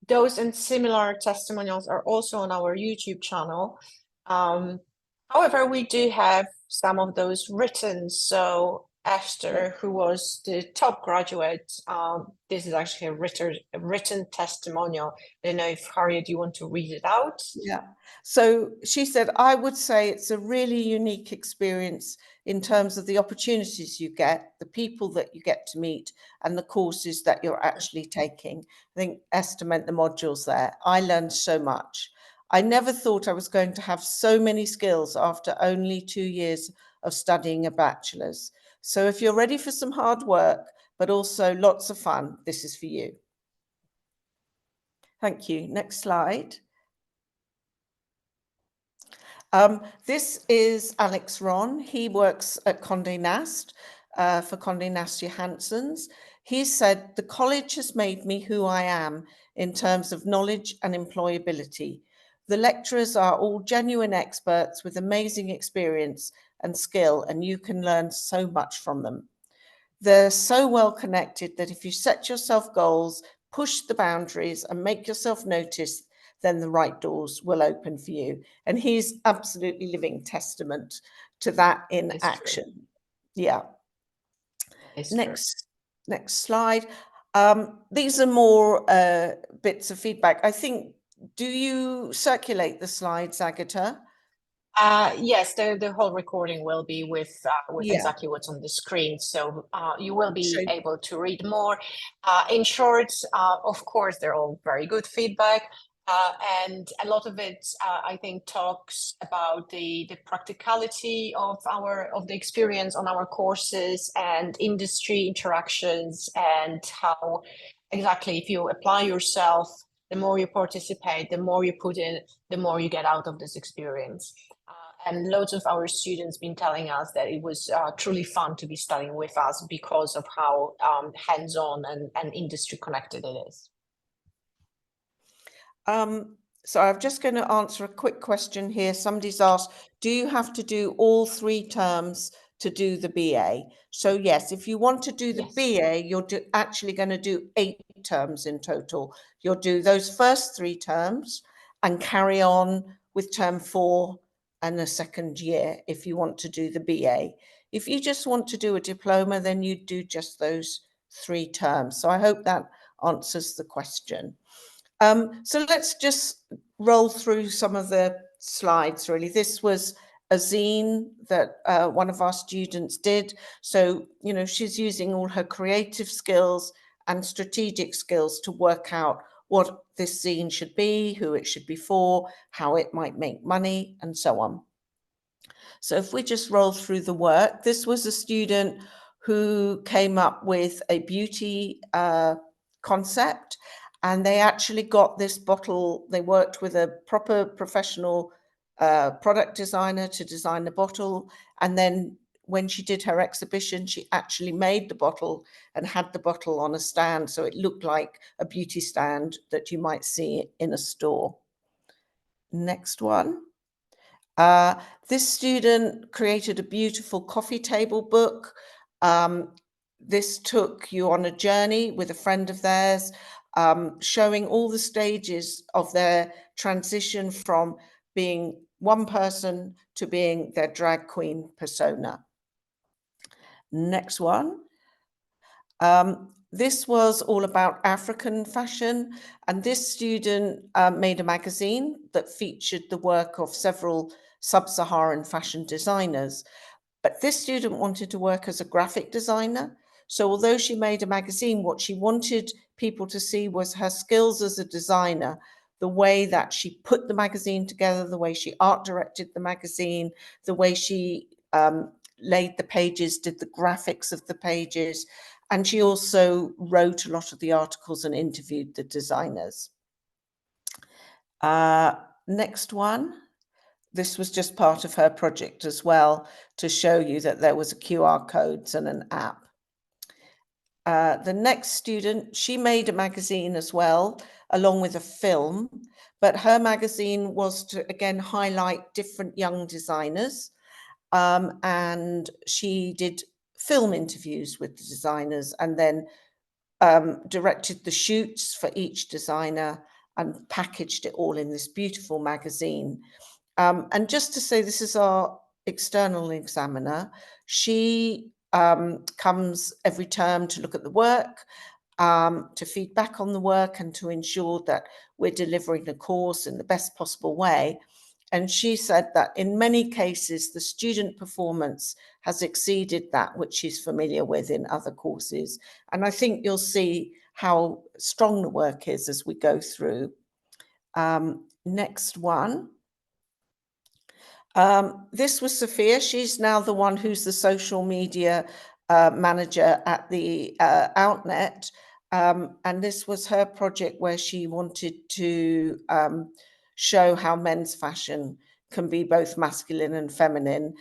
Speaker 1: Those and similar testimonials are also on our YouTube channel. However, we do have some of those written. So Esther, who was the top graduate. This is actually a written testimonial. I don't know if Harriet, you want to read it out?
Speaker 6: Yeah. So she said, I would say it's a really unique experience in terms of the opportunities you get, the people that you get to meet, and the courses that you're actually taking. I think Esther meant the modules there. I learned so much. I never thought I was going to have so many skills after only 2 years of studying a bachelor's. So if you're ready for some hard work, but also lots of fun, this is for you. Thank you. Next slide. This is Alex Ron. He works at Condé Nast for Condé Nast Johansson's. He said, the college has made me who I am in terms of knowledge and employability. The lecturers are all genuine experts with amazing experience and skill, and you can learn so much from them. They're so well connected that if you set yourself goals, push the boundaries and make yourself noticed, then the right doors will open for you. And he's absolutely living testament to that in
Speaker 1: It's true.
Speaker 6: action. Yeah.
Speaker 1: It's true.
Speaker 6: Next slide. These are more bits of feedback. I think, do you circulate the slides, Agatha?
Speaker 1: Yes, the whole recording will be with
Speaker 6: Yeah.
Speaker 1: exactly what's on the screen, so you will be
Speaker 6: So-
Speaker 1: able to read more. In short, of course, they're all very good feedback, and a lot of it, I think, talks about the practicality of the experience on our courses and industry interactions, and how exactly if you apply yourself, the more you participate, the more you put in, the more you get out of this experience. And loads of our students been telling us that it was truly fun to be studying with us because of how hands-on and industry connected it is.
Speaker 6: So I'm just going to answer a quick question here. Somebody's asked, do you have to do all 3 terms to do the BA? So yes, if you want to do the
Speaker 1: Yes.
Speaker 6: BA, you're actually going to do 8 terms in total. You'll do those first 3 terms and carry on with term 4 and the second year if you want to do the BA. If you just want to do a diploma, then you do just those 3 terms. So I hope that answers the question. So let's just roll through some of the slides, really. This was a zine that one of our students did. So, you know, she's using all her creative skills and strategic skills to work out what this zine should be, who it should be for, how it might make money, and so on. So if we just roll through the work, this was a student who came up with a beauty concept, and they actually got this bottle. They worked with a proper professional product designer to design the bottle. And then when she did her exhibition, she actually made the bottle and had the bottle on a stand. So it looked like a beauty stand that you might see in a store. Next one. This student created a beautiful coffee table book. This took you on a journey with a friend of theirs, showing all the stages of their transition from being one person to being their drag queen persona. Next one. This was all about African fashion, and this student made a magazine that featured the work of several sub-Saharan fashion designers. But this student wanted to work as a graphic designer. So although she made a magazine, what she wanted people to see was her skills as a designer, the way that she put the magazine together, the way she art directed the magazine, the way she laid the pages, did the graphics of the pages. And she also wrote a lot of the articles and interviewed the designers. Next one. This was just part of her project as well, to show you that there was a QR codes and an app. The next student, she made a magazine as well, along with a film, but her magazine was to, again, highlight different young designers. And she did film interviews with the designers and then directed the shoots for each designer and packaged it all in this beautiful magazine. And just to say, this is our external examiner. She comes every term to look at the work, to feed back on the work and to ensure that we're delivering the course in the best possible way. And she said that in many cases, the student performance has exceeded that which she's familiar with in other courses. And I think you'll see how strong the work is as we go through. Next one. This was Sophia. She's now the one who's the social media manager at the Outnet. And this was her project where she wanted to show how men's fashion can be both masculine and feminine.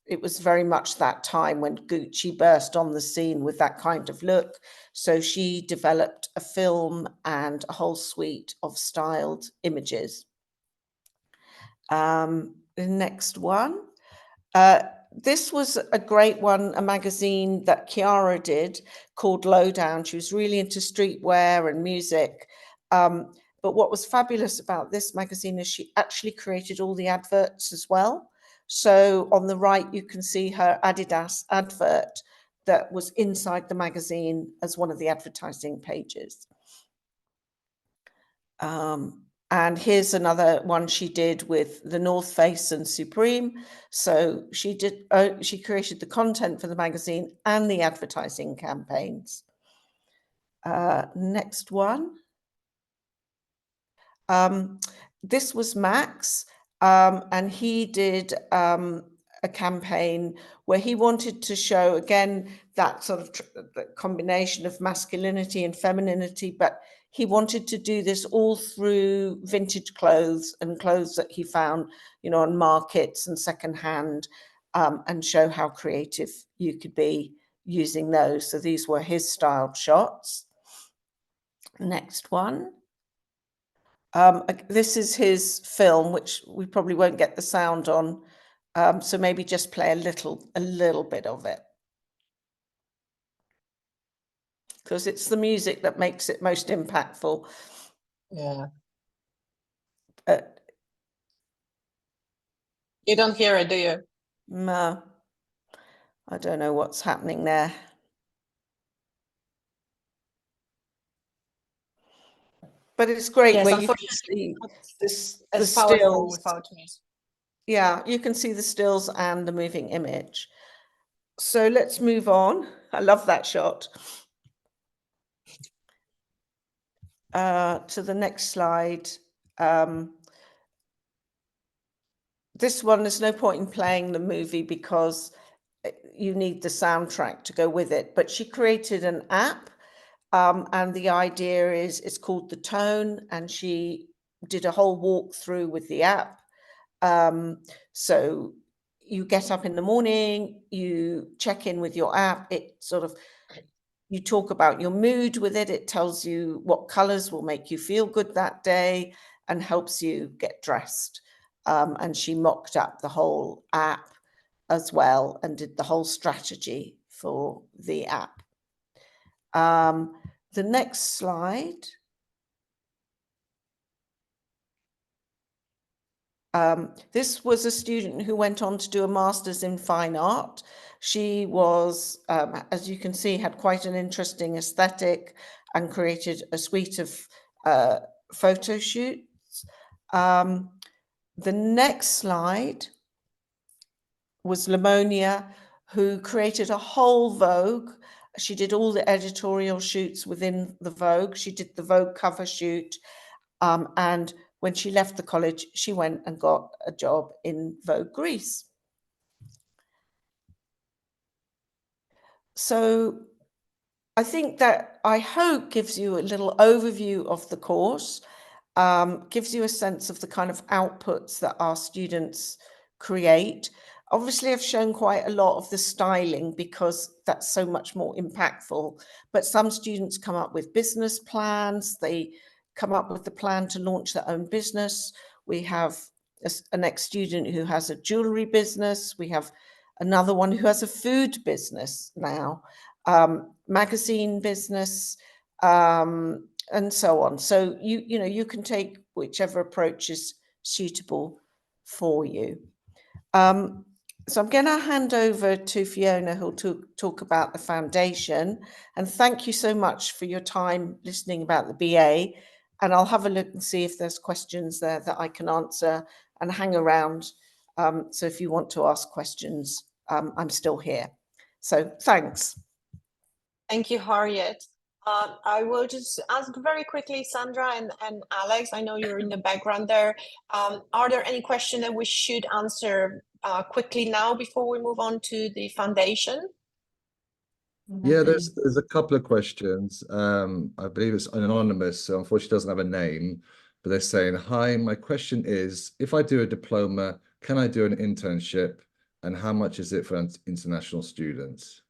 Speaker 6: It was very much that time when Gucci burst on the scene with that kind of look. So she developed a film and a whole suite of styled images. The next one. This was a great one, a magazine that Chiara did called Lowdown. She was really into streetwear and music. But what was fabulous about this magazine is she actually created all the adverts as well. So on the right, you can see her Adidas advert that was inside the magazine as one of the advertising pages. And here's another one she did with the North Face and Supreme. So she created the content for the magazine and the advertising campaigns. Next one. This was Max, and he did a campaign where he wanted to show, again, that sort of the combination of masculinity and femininity, but he wanted to do this all through vintage clothes and clothes that he found, you know, on markets and secondhand, and show how creative you could be using those. So these were his styled shots. Next one. This is his film, which we probably won't get the sound on. So maybe just play a little bit of it. Because it's the music that makes it most impactful.
Speaker 1: Yeah. You don't hear it, do you?
Speaker 6: No, I don't know what's happening there. But it's great
Speaker 1: Yes,
Speaker 6: where you can see the stills.
Speaker 1: Without music.
Speaker 6: Yeah, you can see the stills and the moving image. So let's move on. I love that shot. To the next slide. This one, there's no point in playing the movie because you need the soundtrack to go with it. But she created an app, and the idea is it's called The Tone, and she did a whole walkthrough with the app. So you get up in the morning, you check in with your app, it sort of, you talk about your mood with it, it tells you what colors will make you feel good that day and helps you get dressed. And she mocked up the whole app as well and did the whole strategy for the app. The next slide. This was a student who went on to do a master's in fine art. She was, as you can see, had quite an interesting aesthetic and created a suite of photo shoots. The next slide was Lamonia, who created a whole Vogue. She did all the editorial shoots within the Vogue. She did the Vogue cover shoot, and when she left the college, she went and got a job in Vogue Greece. So I think that, I hope, gives you a little overview of the course, gives you a sense of the kind of outputs that our students create. Obviously, I've shown quite a lot of the styling because that's so much more impactful. But some students come up with business plans. They come up with the plan to launch their own business. We have an ex-student who has a jewelry business. We have another one who has a food business now, magazine business, and so on. So you know, you can take whichever approach is suitable for you. So I'm going to hand over to Fiona, who'll talk about the foundation. And thank you so much for your time listening about the BA. And I'll have a look and see if there's questions there that I can answer and hang around. So if you want to ask questions, I'm still here. So thanks.
Speaker 1: Thank you, Harriet. I will just ask very quickly, Sandra and Alex, I know you're in the background there. Are there any questions that we should answer quickly now before we move on to the foundation?
Speaker 3: Yeah, there's a couple of questions. I believe it's anonymous, so unfortunately doesn't have a name, but they're saying, hi, my question is, if I do a diploma, can I do an internship? And how much is it for international students?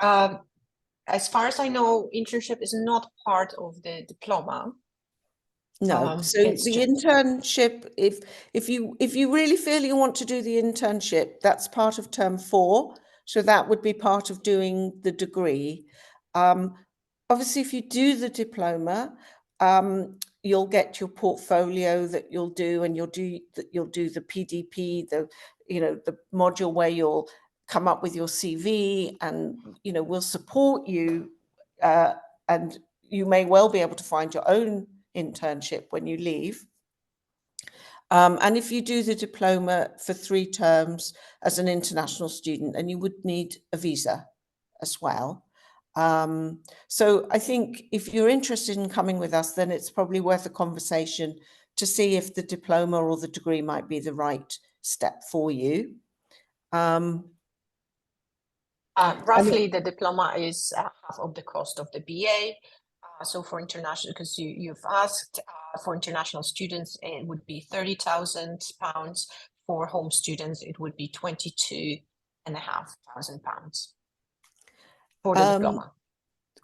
Speaker 1: As far as I know, internship is not part of the diploma.
Speaker 6: No, so the internship, if you really feel you want to do the internship, that's part of term 4. So that would be part of doing the degree. Obviously, if you do the diploma, you'll get your portfolio that you'll do, and you'll do the PDP, the module where you'll come up with your CV, and we'll support you, and you may well be able to find your own internship when you leave. And if you do the diploma for 3 terms as an international student, then you would need a visa as well. So I think if you're interested in coming with us, then it's probably worth a conversation to see if the diploma or the degree might be the right step for you.
Speaker 1: Roughly, the diploma is half of the cost of the BA. So for international, because you've asked, for international students, it would be £30,000. For home students, it would be £22,500 for the diploma.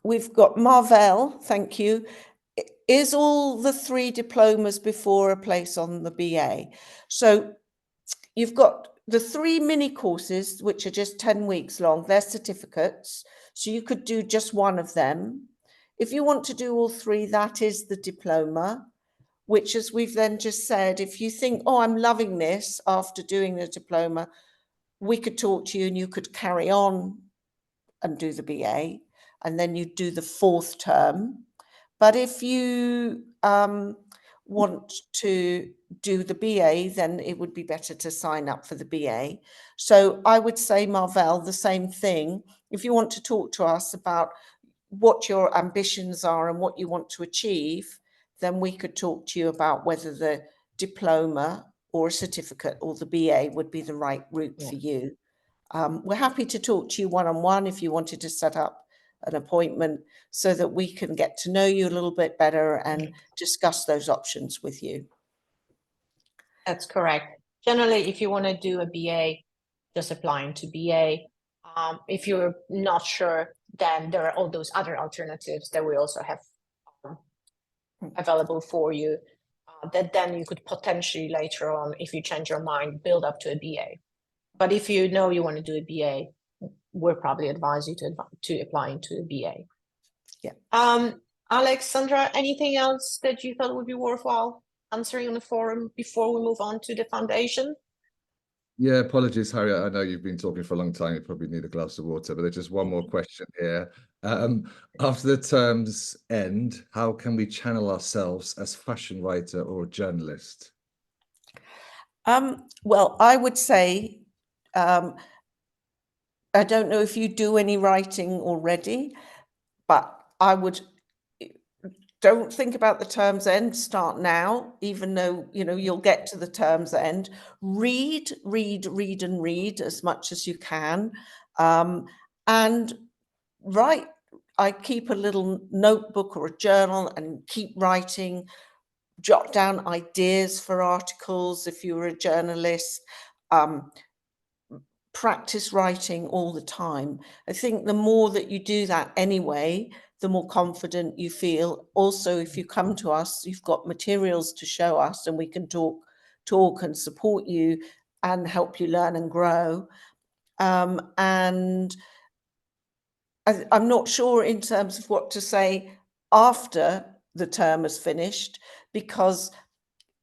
Speaker 6: We've got Marvell, thank you. Is all the 3 diplomas before a place on the BA? So you've got the 3 mini courses, which are just 10 weeks long. They're certificates. So you could do just one of them. If you want to do all 3, that is the diploma, which, as we've then just said, if you think, oh, I'm loving this after doing the diploma, we could talk to you and you could carry on and do the BA, and then you do the 4th term. But if you want to do the BA, then it would be better to sign up for the BA. So I would say, Marvell, the same thing. If you want to talk to us about what your ambitions are and what you want to achieve, then we could talk to you about whether the diploma or a certificate or the BA would be the right route for you. We're happy to talk to you one-on-one if you wanted to set up an appointment so that we can get to know you a little bit better and discuss those options with you.
Speaker 1: That's correct. Generally, if you want to do a BA, just applying to BA. If you're not sure, then there are all those other alternatives that we also have available for you, that then you could potentially later on, if you change your mind, build up to a BA. But if you know you want to do a BA, we'll probably advise you to apply into a BA.
Speaker 6: Yeah.
Speaker 1: Alex, Sandra, anything else that you thought would be worthwhile answering on the forum before we move on to the foundation?
Speaker 3: Yeah, apologies, Harriet. I know you've been talking for a long time. You probably need a glass of water, but there's just one more question here. After the terms end, how can we channel ourselves as fashion writer or journalist?
Speaker 6: Well, I would say, I don't know if you do any writing already, but I would, don't think about the terms end, start now, even though, you'll get to the terms end. Read as much as you can. And write. I keep a little notebook or a journal and keep writing, jot down ideas for articles if you're a journalist. Practice writing all the time. I think the more that you do that anyway, the more confident you feel. Also, if you come to us, you've got materials to show us and we can talk and support you and help you learn and grow. And I'm not sure in terms of what to say after the term is finished, because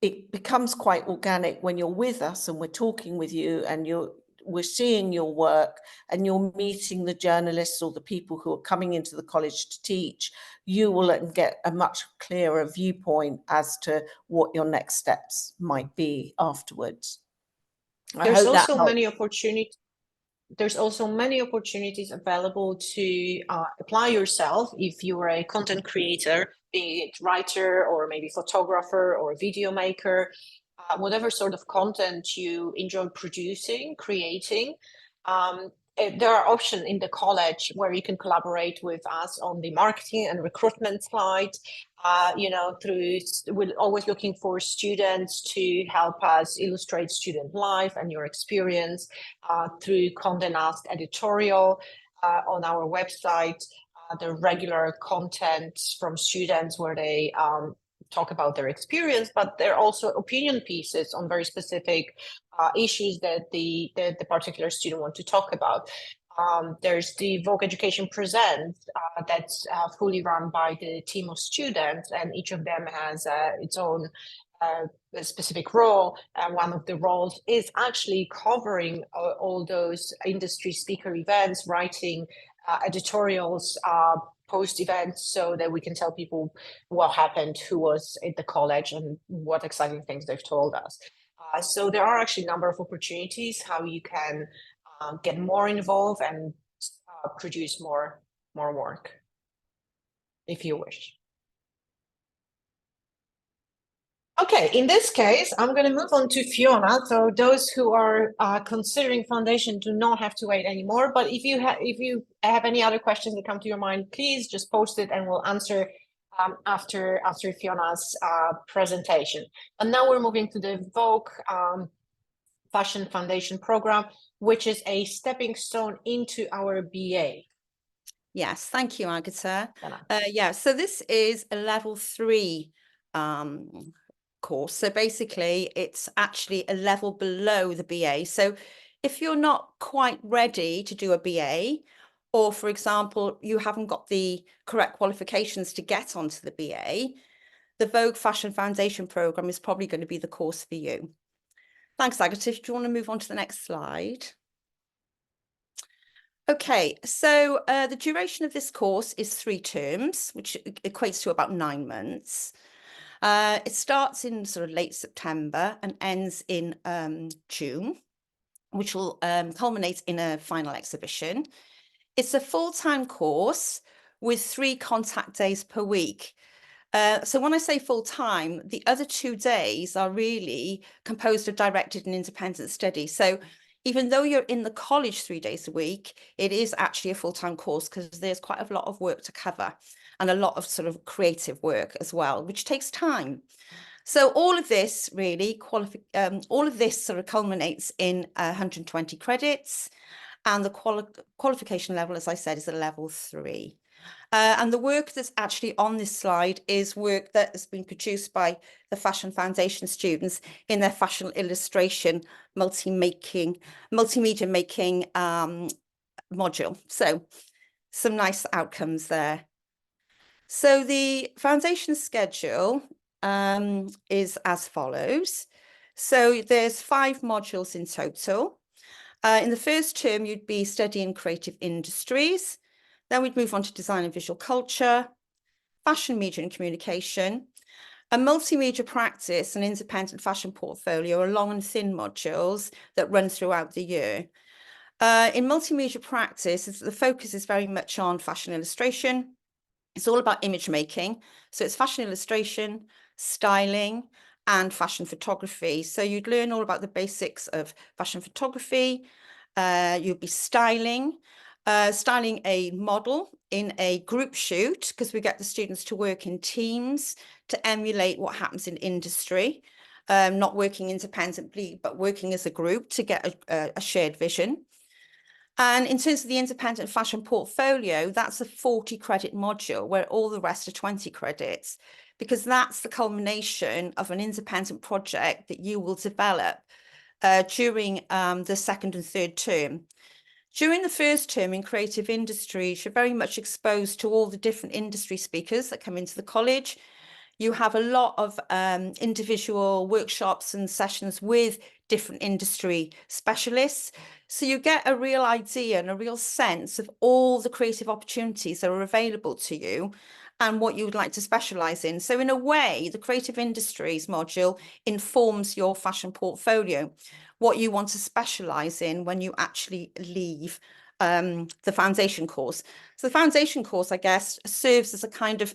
Speaker 6: it becomes quite organic when you're with us and we're talking with you and we're seeing your work and you're meeting the journalists or the people who are coming into the college to teach. You will get a much clearer viewpoint as to what your next steps might be afterwards.
Speaker 1: There's also many opportunities. There's also many opportunities available to apply yourself if you are a content creator, be it writer or maybe photographer or video maker, whatever sort of content you enjoy producing, creating. There are options in the college where you can collaborate with us on the marketing and recruitment side. We're always looking for students to help us illustrate student life and your experience through Condé Nast editorial on our website. The regular content from students where they talk about their experience, but there are also opinion pieces on very specific issues that the particular student want to talk about. There's the Vogue Education Presents that's fully run by the team of students, and each of them has its own specific role. And one of the roles is actually covering all those industry speaker events, writing editorials, post events, so that we can tell people what happened, who was at the college, and what exciting things they've told us. So there are actually a number of opportunities how you can get more involved and produce more work, if you wish. Okay, in this case, I'm going to move on to Fiona. So those who are considering foundation do not have to wait anymore. But if you have any other questions that come to your mind, please just post it and we'll answer after Fiona's presentation. And now we're moving to the Vogue Fashion Foundation program, which is a stepping stone into our BA.
Speaker 2: Yes, thank you, Agatha. Yeah, so this is a level 3 course. So basically, it's actually a level below the BA. So if you're not quite ready to do a BA, or for example, you haven't got the correct qualifications to get onto the BA, the Vogue Fashion Foundation program is probably going to be the course for you. Thanks, Agatha. Do you want to move on to the next slide? Okay, so the duration of this course is 3 terms, which equates to about 9 months. It starts in sort of late September and ends in June, which will culminate in a final exhibition. It's a full-time course with 3 contact days per week. So when I say full-time, the other 2 days are really composed of directed and independent study. So even though you're in the college 3 days a week, it is actually a full-time course because there's quite a lot of work to cover and a lot of sort of creative work as well, which takes time. So all of this really, all of this sort of culminates in 120 credits, and the qualification level, as I said, is a level 3. And the work that's actually on this slide is work that has been produced by the Fashion Foundation students in their fashion illustration, multimedia making module. So some nice outcomes there. So the foundation schedule is as follows. So there's 5 modules in total. In the first term, you'd be studying creative industries. Then we'd move on to design and visual culture, fashion, media and communication, a multimedia practice and independent fashion portfolio are long and thin modules that run throughout the year. In multimedia practice, the focus is very much on fashion illustration. It's all about image making. So it's fashion illustration, styling, and fashion photography. So you'd learn all about the basics of fashion photography. You'd be styling a model in a group shoot, because we get the students to work in teams to emulate what happens in industry, not working independently, but working as a group to get a shared vision. And in terms of the independent fashion portfolio, that's a 40 credit module where all the rest are 20 credits, because that's the culmination of an independent project that you will develop during the 2nd and 3rd term. During the 1st term in creative industries, you're very much exposed to all the different industry speakers that come into the college. You have a lot of individual workshops and sessions with different industry specialists. So you get a real idea and a real sense of all the creative opportunities that are available to you and what you would like to specialise in. So in a way, the creative industries module informs your fashion portfolio, what you want to specialise in when you actually leave the foundation course. So the foundation course, I guess, serves as a kind of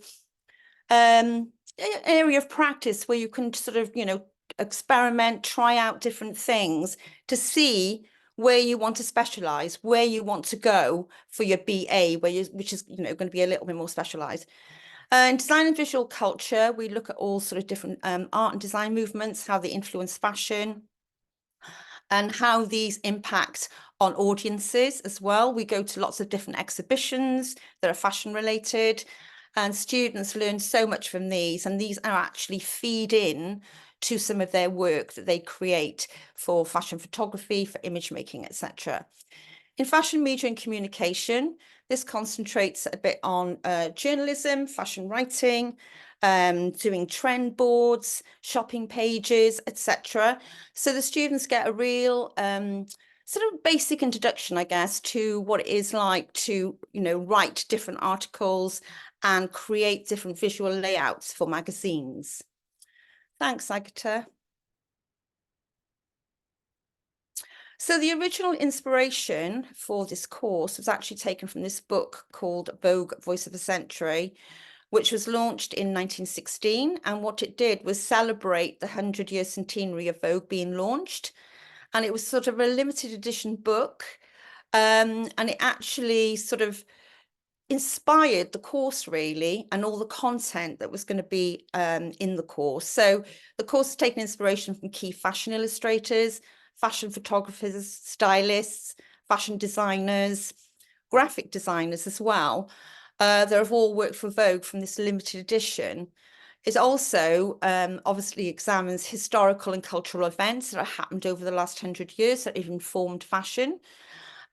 Speaker 2: area of practice where you can sort of, you know, experiment, try out different things to see where you want to specialize, where you want to go for your BA, which is, you know, going to be a little bit more specialized. In design and visual culture, we look at all sort of different art and design movements, how they influence fashion, and how these impact on audiences as well. We go to lots of different exhibitions that are fashion related, and students learn so much from these, and these are actually feed in to some of their work that they create for fashion photography, for image making, etc. In fashion media and communication, this concentrates a bit on journalism, fashion writing, doing trend boards, shopping pages, etc. So the students get a real sort of basic introduction, I guess, to what it is like to, you know, write different articles and create different visual layouts for magazines. Thanks, Agatha. So the original inspiration for this course was actually taken from this book called Vogue, Voice of the Century, which was launched in 1916. And what it did was celebrate the 100-year centenary of Vogue being launched. And it was sort of a limited edition book. And it actually sort of inspired the course really, and all the content that was going to be in the course. So the course has taken inspiration from key fashion illustrators, fashion photographers, stylists, fashion designers, graphic designers as well, that have all worked for Vogue from this limited edition. It also obviously examines historical and cultural events that have happened over the last 100 years that have informed fashion,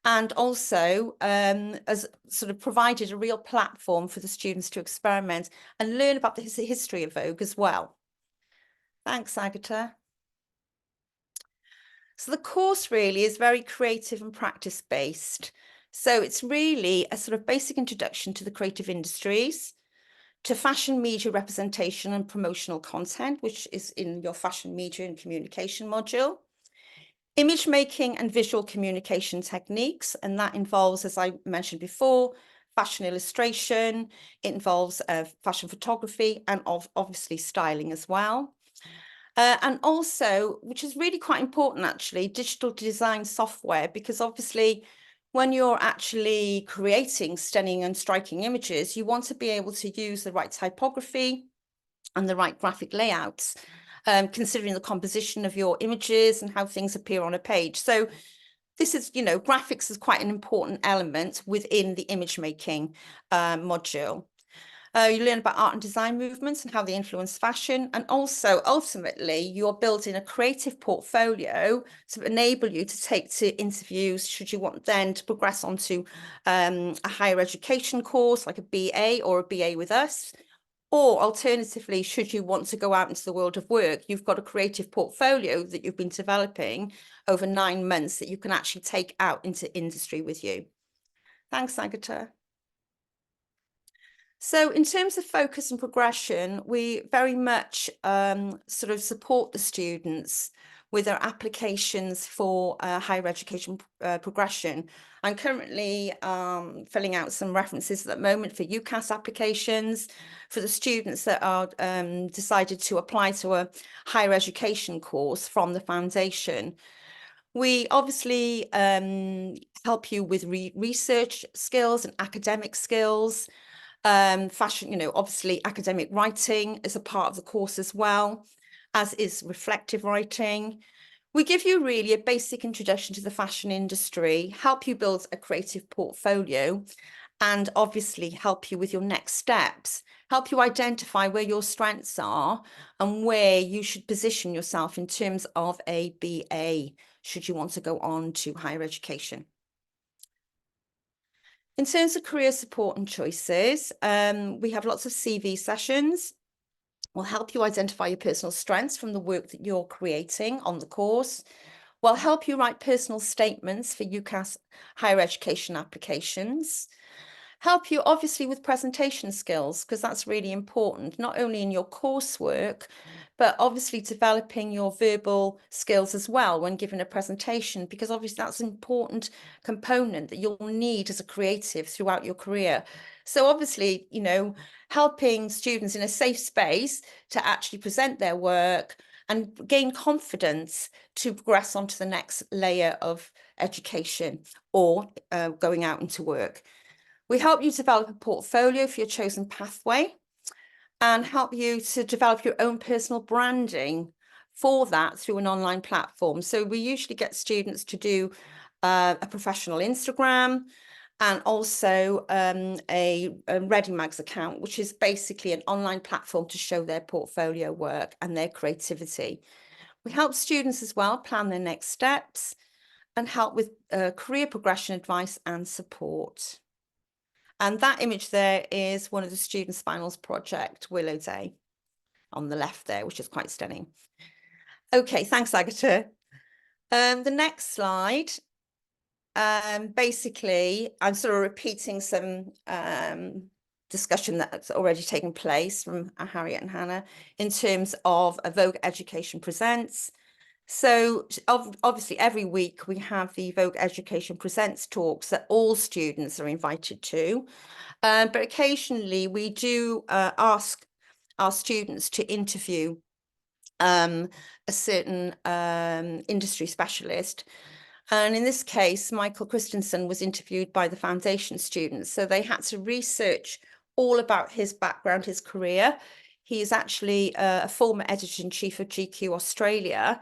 Speaker 2: and also has sort of provided a real platform for the students to experiment and learn about the history of Vogue as well. Thanks, Agatha. So the course really is very creative and practice-based. So it's really a sort of basic introduction to the creative industries, to fashion media representation and promotional content, which is in your fashion media and communication module. Image making and visual communication techniques, and that involves, as I mentioned before, fashion illustration, it involves fashion photography, and obviously styling as well. And also, which is really quite important actually, digital design software, because obviously when you're actually creating stunning and striking images, you want to be able to use the right typography and the right graphic layouts, considering the composition of your images and how things appear on a page. So this is, you know, graphics is quite an important element within the image making module. You learn about art and design movements and how they influence fashion. And also, ultimately, you're building a creative portfolio to enable you to take to interviews, should you want then to progress onto a higher education course, like a BA or a BA with us. Or alternatively, should you want to go out into the world of work, you've got a creative portfolio that you've been developing over 9 months that you can actually take out into industry with you. Thanks, Agatha. So in terms of focus and progression, we very much sort of support the students with their applications for higher education progression. I'm currently filling out some references at the moment for UCAS applications for the students that are decided to apply to a higher education course from the foundation. We obviously help you with research skills and academic skills. Fashion, you know, obviously academic writing is a part of the course as well, as is reflective writing. We give you really a basic introduction to the fashion industry, help you build a creative portfolio, and obviously help you with your next steps, help you identify where your strengths are and where you should position yourself in terms of a BA, should you want to go on to higher education. In terms of career support and choices, we have lots of CV sessions. We'll help you identify your personal strengths from the work that you're creating on the course. We'll help you write personal statements for UCAS higher education applications. Help you obviously with presentation skills, because that's really important, not only in your coursework, but obviously developing your verbal skills as well when giving a presentation, because obviously that's an important component that you'll need as a creative throughout your career. So obviously, you know, helping students in a safe space to actually present their work and gain confidence to progress onto the next layer of education or going out into work. We help you develop a portfolio for your chosen pathway and help you to develop your own personal branding for that through an online platform. So we usually get students to do a professional Instagram and also a ReadyMags account, which is basically an online platform to show their portfolio work and their creativity. We help students as well plan their next steps and help with career progression advice and support. And that image there is one of the students' finals project, Willow Day, on the left there, which is quite stunning. Okay, thanks, Agatha. The next slide, basically, I'm sort of repeating some discussion that's already taken place from Harriet and Hannah in terms of a Vogue Education Presents. So obviously every week we have the Vogue Education Presents talks that all students are invited to. But occasionally we do ask our students to interview a certain industry specialist. And in this case, Michael Christensen was interviewed by the foundation students. So they had to research all about his background, his career. He is actually a former editor-in-chief of GQ Australia,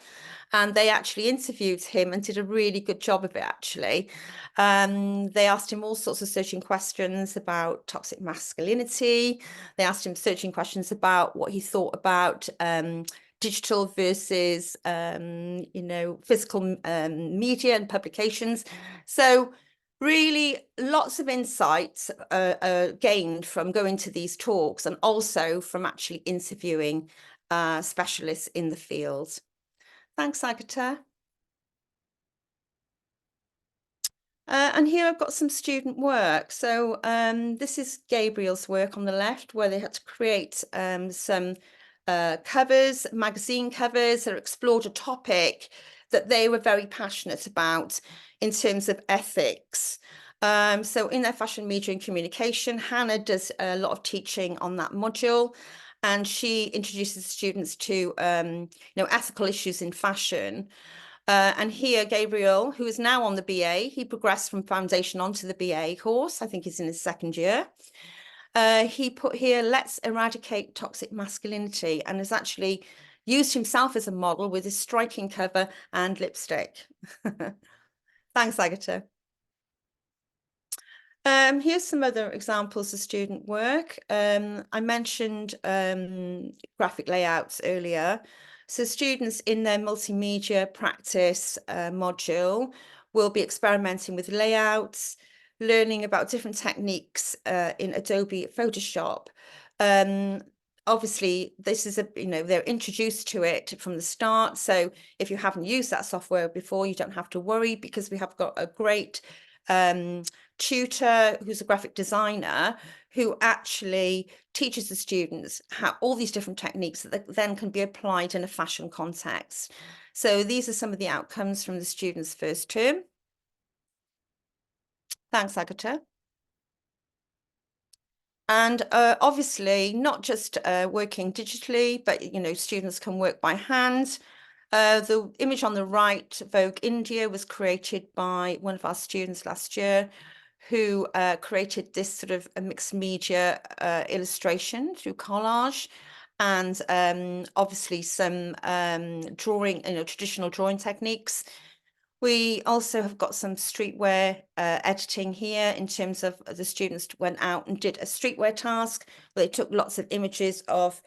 Speaker 2: and they actually interviewed him and did a really good job of it, actually. They asked him all sorts of searching questions about toxic masculinity. They asked him searching questions about what he thought about digital versus, you know, physical media and publications. So really lots of insights gained from going to these talks and also from actually interviewing specialists in the field. Thanks, Agatha. And here I've got some student work. So this is Gabriel's work on the left, where they had to create some covers, magazine covers that explored a topic that they were very passionate about in terms of ethics. So in their fashion, media and communication, Hannah does a lot of teaching on that module, and she introduces students to you know, ethical issues in fashion. And here, Gabriel, who is now on the BA, he progressed from foundation onto the BA course. I think he's in his second year. He put here, let's eradicate toxic masculinity, and has actually used himself as a model with his striking cover and lipstick. Thanks, Agatha. Here's some other examples of student work. I mentioned graphic layouts earlier. So students in their multimedia practice module will be experimenting with layouts, learning about different techniques in Adobe Photoshop. Obviously, this is you know, they're introduced to it from the start. So if you haven't used that software before, you don't have to worry, because we have got a great tutor who's a graphic designer who actually teaches the students how all these different techniques that then can be applied in a fashion context. So these are some of the outcomes from the students' first term. Thanks, Agatha. And obviously not just working digitally, but you know, students can work by hand. The image on the right, Vogue India, was created by one of our students last year, who created this sort of a mixed media illustration through collage, and obviously some drawing, you know, traditional drawing techniques. We also have got some streetwear editing here, in terms of the students went out and did a streetwear task where they took lots of images of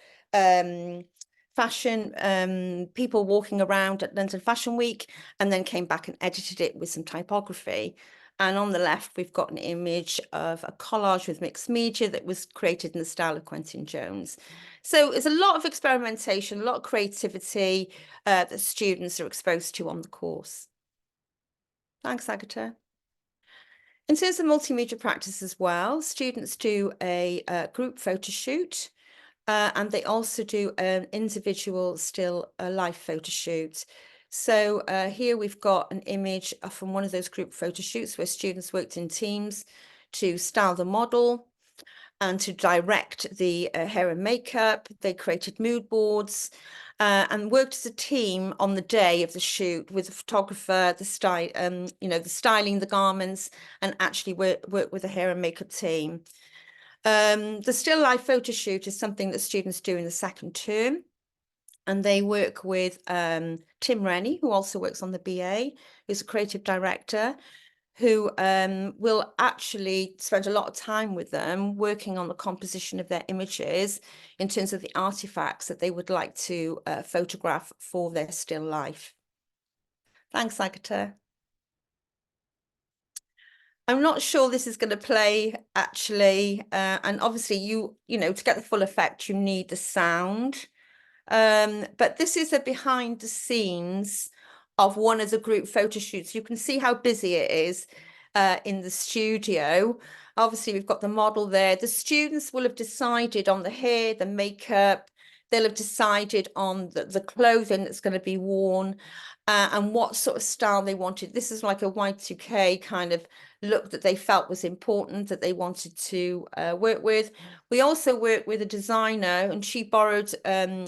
Speaker 2: fashion, people walking around at London Fashion Week, and then came back and edited it with some typography. And on the left, we've got an image of a collage with mixed media that was created in the style of Quentin Jones. So there's a lot of experimentation, a lot of creativity that students are exposed to on the course. Thanks, Agatha. In terms of multimedia practice as well, students do a group photo shoot, and they also do an individual still life photo shoot. So here we've got an image from one of those group photo shoots where students worked in teams to style the model and to direct the hair and makeup. They created mood boards and worked as a team on the day of the shoot with the photographer, the style, the styling the garments, and actually work with the hair and makeup team. The still life photo shoot is something that students do in the second term. And they work with Tim Rennie, who also works on the BA, who's a creative director, who will actually spend a lot of time with them working on the composition of their images in terms of the artifacts that they would like to photograph for their still life. Thanks, Agatha. I'm not sure this is going to play actually, and obviously you know, to get the full effect, you need the sound. But this is a behind the scenes of one of the group photo shoots. You can see how busy it is in the studio. Obviously, we've got the model there. The students will have decided on the hair, the makeup. They'll have decided on the clothing that's going to be worn and what sort of style they wanted. This is like a Y2K kind of look that they felt was important, that they wanted to work with. We also worked with a designer, and she borrowed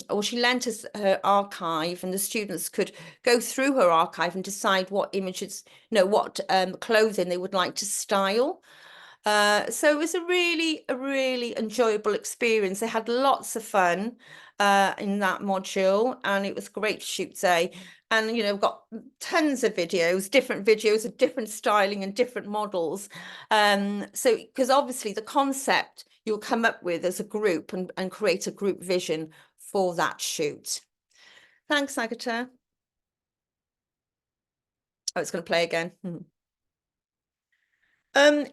Speaker 2: or she lent us her archive, and the students could go through her archive and decide what images, what clothing they would like to style. So it was a really enjoyable experience. They had lots of fun in that module, and it was a great shoot day. And we've got tons of videos, different videos of different styling and different models. So because obviously the concept you'll come up with as a group and create a group vision for that shoot. Thanks, Agatha. Oh, it's going to play again.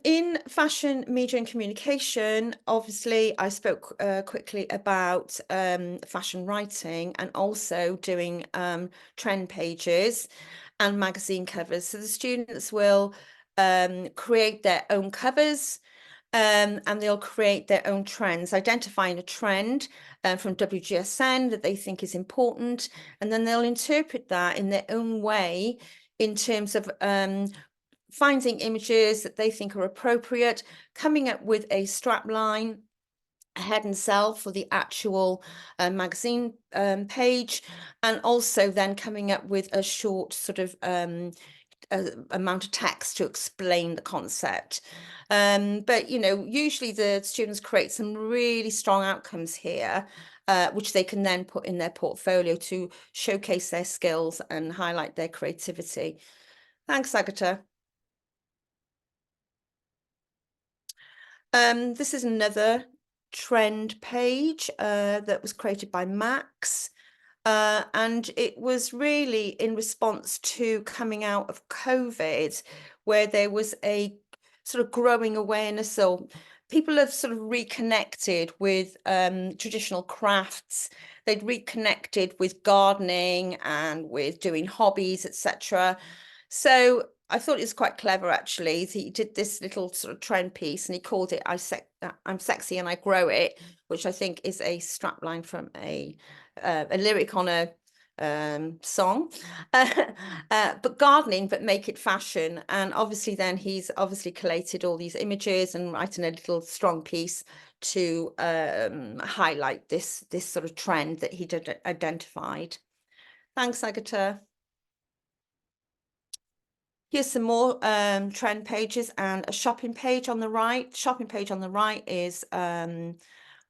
Speaker 2: In fashion, media and communication, obviously I spoke quickly about fashion writing and also doing trend pages and magazine covers. So the students will create their own covers and they'll create their own trends, identifying a trend from WGSN that they think is important, and then they'll interpret that in their own way in terms of finding images that they think are appropriate, coming up with a strap line, a head and cell for the actual magazine page, and also then coming up with a short sort of amount of text to explain the concept. But usually the students create some really strong outcomes here, which they can then put in their portfolio to showcase their skills and highlight their creativity. Thanks, Agatha. This is another trend page that was created by Max, and it was really in response to coming out of COVID, where there was a sort of growing awareness, or people have sort of reconnected with traditional crafts. They'd reconnected with gardening and with doing hobbies, etc. So I thought it was quite clever, actually. He did this little sort of trend piece and he called it I'm Sexy and I Grow It, which I think is a strapline from a lyric on a song. But gardening, but make it fashion. And obviously then he's obviously collated all these images and written a little strong piece to highlight this sort of trend that he'd identified. Thanks, Agatha. Here's some more trend pages and a shopping page on the right. Shopping page on the right is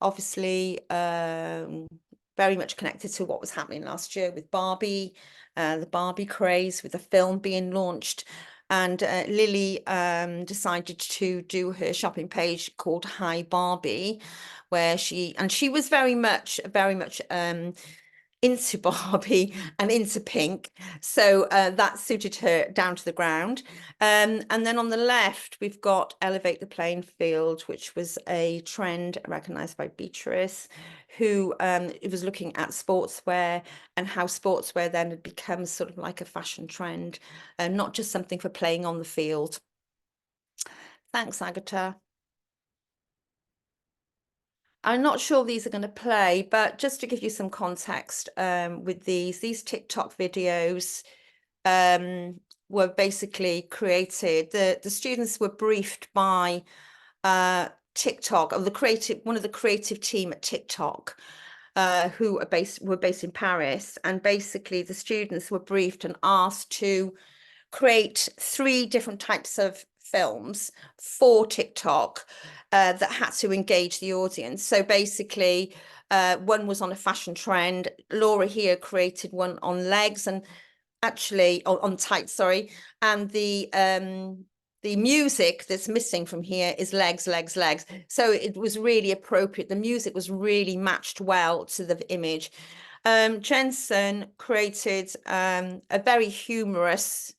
Speaker 2: obviously very much connected to what was happening last year with Barbie, the Barbie craze, with the film being launched. And Lily decided to do her shopping page called Hi Barbie, where she was very much into Barbie and into pink. So that suited her down to the ground. And then on the left, we've got Elevate the Playing Field, which was a trend recognized by Beatrice, who was looking at sportswear and how sportswear then had become sort of like a fashion trend, and not just something for playing on the field. Thanks, Agatha. I'm not sure these are going to play, but just to give you some context with these TikTok videos were basically created. The students were briefed by TikTok, or one of the creative team at TikTok, who were based in Paris, and basically the students were briefed and asked to create 3 different types of films for TikTok that had to engage the audience. So basically, one was on a fashion trend. Laura here created one on legs, and actually on tights, sorry. And the music that's missing from here is legs, legs, legs. So it was really appropriate. The music was really matched well to the image. Jensen created a very humorous,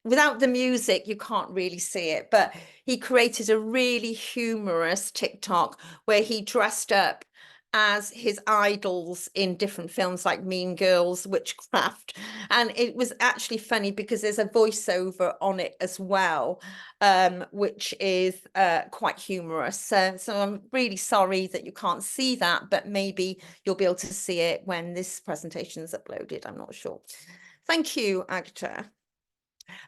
Speaker 2: without the music, you can't really see it, but he created a really humorous TikTok where he dressed up as his idols in different films like Mean Girls, Witchcraft. And it was actually funny because there's a voiceover on it as well, which is quite humorous. So I'm really sorry that you can't see that, but maybe you'll be able to see it when this presentation is uploaded. I'm not sure. Thank you, Agatha.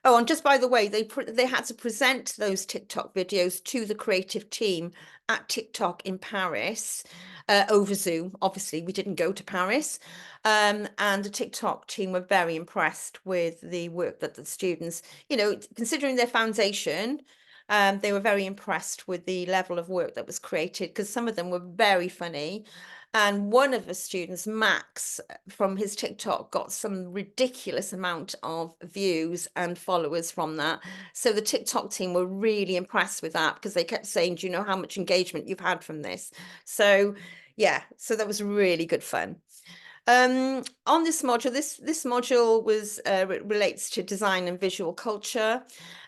Speaker 2: Oh, and just by the way, they had to present those TikTok videos to the creative team at TikTok in Paris over Zoom. Obviously, we didn't go to Paris. And the TikTok team were very impressed with the work that the students, you know, considering their foundation, they were very impressed with the level of work that was created, because some of them were very funny. And one of the students, Max, from his TikTok, got some ridiculous amount of views and followers from that. So the TikTok team were really impressed with that, because they kept saying, do you know how much engagement you've had from this? So yeah, so that was really good fun. On this module, this module was relates to design and visual culture.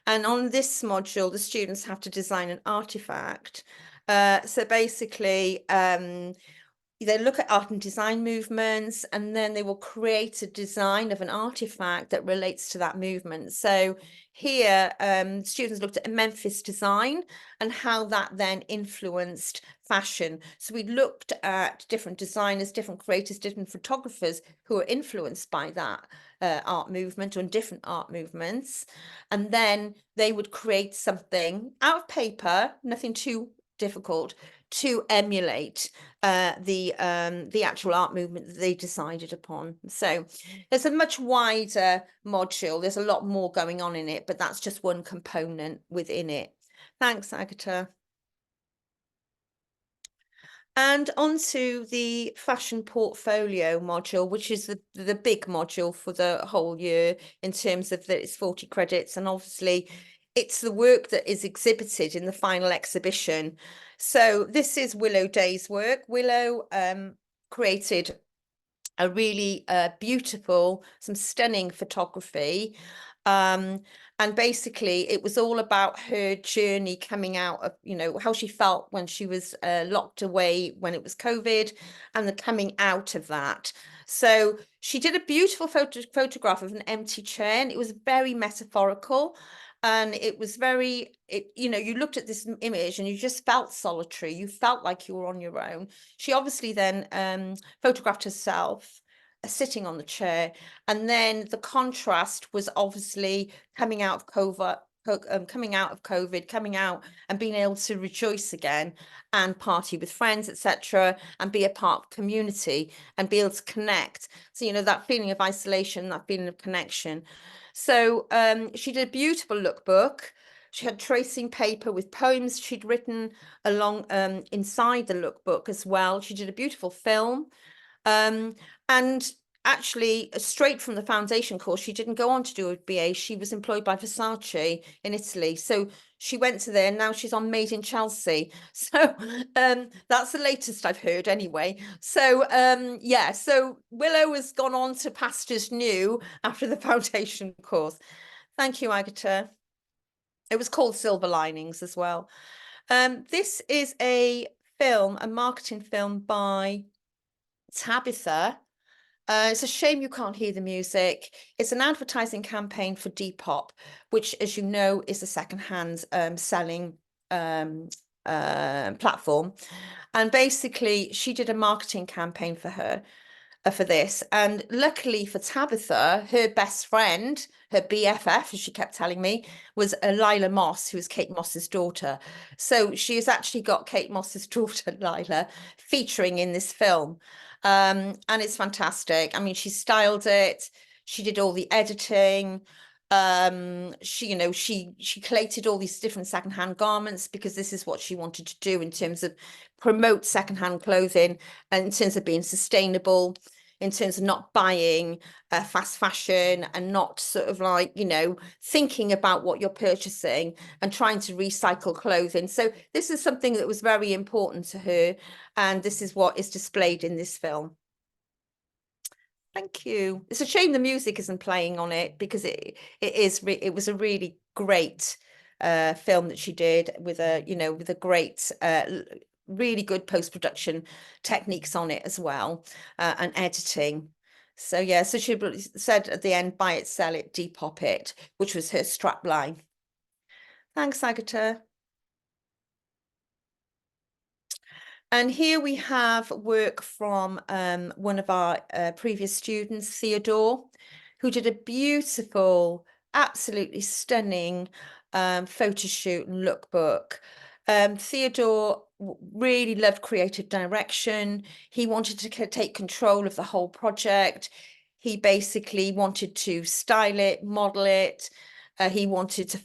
Speaker 2: And on this module, the students have to design an artifact. So basically, they look at art and design movements, and then they will create a design of an artifact that relates to that movement. So here, students looked at a Memphis design and how that then influenced fashion. So we looked at different designers, different creators, different photographers who are influenced by that art movement or different art movements. And then they would create something out of paper, nothing too difficult, to emulate the actual art movement that they decided upon. So there's a much wider module. There's a lot more going on in it, but that's just one component within it. Thanks, Agatha. And onto the fashion portfolio module, which is the big module for the whole year in terms of that it's 40 credits. And obviously it's the work that is exhibited in the final exhibition. So this is Willow Day's work. Willow created a really beautiful, some stunning photography. And basically it was all about her journey coming out of, you know, how she felt when she was locked away when it was COVID, and the coming out of that. So she did a beautiful photograph of an empty chair, and it was very metaphorical. And it was very, you know, you looked at this image and you just felt solitary. You felt like you were on your own. She obviously then photographed herself sitting on the chair. And then the contrast was obviously coming out of COVID, coming out and being able to rejoice again and party with friends, etc., and be a part of community and be able to connect. So, you know, that feeling of isolation, that feeling of connection. So she did a beautiful lookbook. She had tracing paper with poems she'd written along inside the lookbook as well. She did a beautiful film. And actually, straight from the foundation course, she didn't go on to do a BA. She was employed by Versace in Italy. So she went to there and now she's on Made in Chelsea. So that's the latest I've heard anyway. So yeah, so Willow has gone on to pastures new after the foundation course. Thank you, Agatha. It was called Silver Linings as well. This is a marketing film by Tabitha. It's a shame you can't hear the music. It's an advertising campaign for Depop, which, as you know, is a secondhand selling platform. And basically, she did a marketing campaign for her for this. And luckily for Tabitha, her best friend, her BFF, as she kept telling me, was Lila Moss, who is Kate Moss's daughter. So she has actually got Kate Moss's daughter, Lila, featuring in this film. And it's fantastic. I mean, she styled it. She did all the editing. She collated all these different secondhand garments because this is what she wanted to do in terms of promote secondhand clothing and in terms of being sustainable, in terms of not buying fast fashion and not sort of like, thinking about what you're purchasing and trying to recycle clothing. So this is something that was very important to her, and this is what is displayed in this film. Thank you. It's a shame the music isn't playing on it because it was a really great film that she did with a great really good post-production techniques on it as well, and editing. So yeah, so she said at the end, buy it, sell it, Depop it, which was her strap line. Thanks, Agatha. And here we have work from one of our previous students, Theodore, who did a beautiful, absolutely stunning photo shoot and lookbook. Theodore really loved creative direction. He wanted to take control of the whole project. He basically wanted to style it, model it. He wanted to,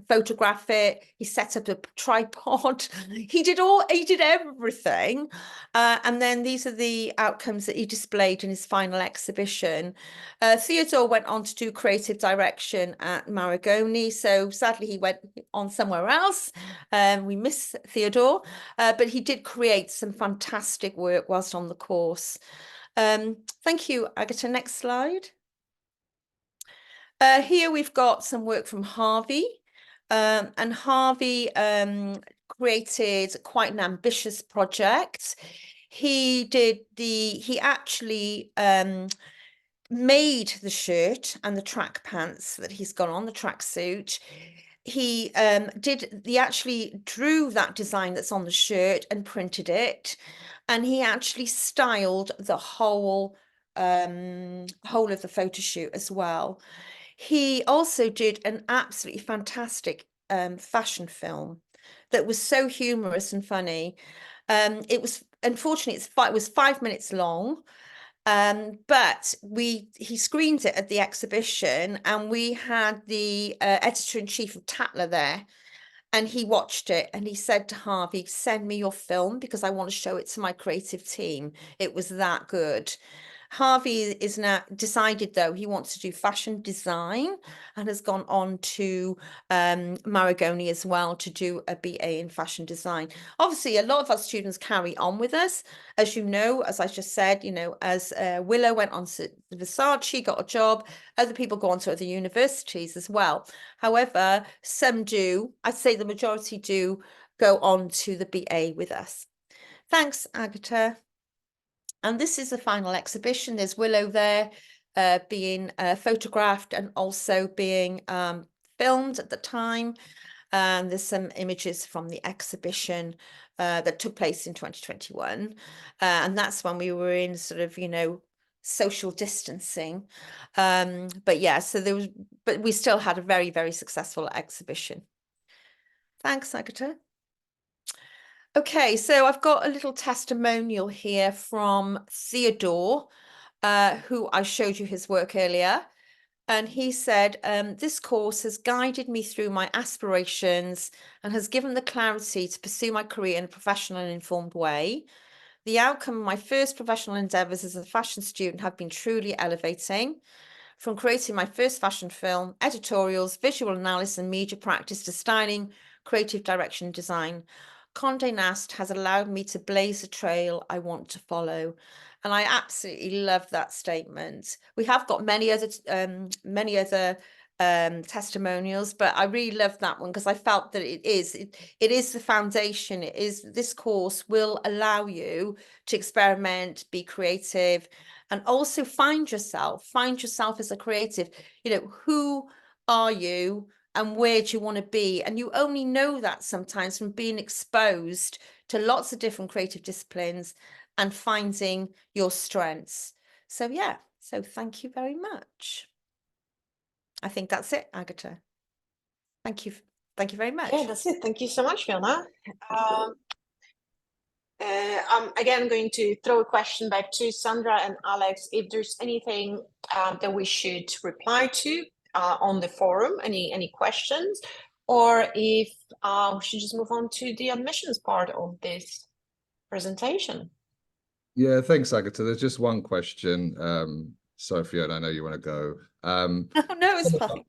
Speaker 2: photograph it. He set up a tripod. He did everything. And then these are the outcomes that he displayed in his final exhibition. Theodore went on to do creative direction at Maragoni. So sadly, he went on somewhere else. We miss Theodore, but he did create some fantastic work whilst on the course. Thank you, Agatha. Next slide. Here we've got some work from Harvey, and Harvey created quite an ambitious project. He actually made the shirt and the track pants that he's got on, the tracksuit. He actually drew that design that's on the shirt and printed it, and he actually styled the whole of the photo shoot as well. He also did an absolutely fantastic fashion film that was so humorous and funny. It was, unfortunately, it was 5 minutes long, but he screened it at the exhibition, and we had the editor-in-chief of Tatler there, and he watched it and he said to Harvey, send me your film because I want to show it to my creative team. It was that good. Harvey is now decided, though, he wants to do fashion design and has gone on to Maragoni as well to do a BA in fashion design. Obviously, a lot of our students carry on with us. As you know, as I just said, as Willow went on to Versace, got a job, other people go on to other universities as well. However, some do, I'd say the majority do, go on to the BA with us. Thanks, Agatha. And this is the final exhibition. There's Willow there being photographed and also being filmed at the time. And there's some images from the exhibition that took place in 2021. And that's when we were in sort of, social distancing. But yeah, but we still had a very, very successful exhibition. Thanks, Agatha. Okay, so I've got a little testimonial here from Theodore, who I showed you his work earlier. And he said, this course has guided me through my aspirations and has given the clarity to pursue my career in a professional and informed way. The outcome of my first professional endeavours as a fashion student have been truly elevating. From creating my first fashion film, editorials, visual analysis and media practice to styling, creative direction and design, Condé Nast has allowed me to blaze a trail I want to follow. And I absolutely love that statement. We have got many other testimonials, but I really love that one because I felt that it is the foundation. It is, this course will allow you to experiment, be creative, and also find yourself as a creative. You know, who are you and where do you want to be? And you only know that sometimes from being exposed to lots of different creative disciplines and finding your strengths. So yeah, so thank you very much. I think that's it, Agatha. Thank you. Thank you very much.
Speaker 1: Yeah, that's it. Thank you so much, Fiona. I'm again going to throw a question back to Sandra and Alex. If there's anything that we should reply to on the forum, any questions, or if we should just move on to the admissions part of this presentation.
Speaker 3: Yeah, thanks, Agatha. There's just one question. Sorry, Fiona, I know you want to go.
Speaker 2: Oh, no, it's fine.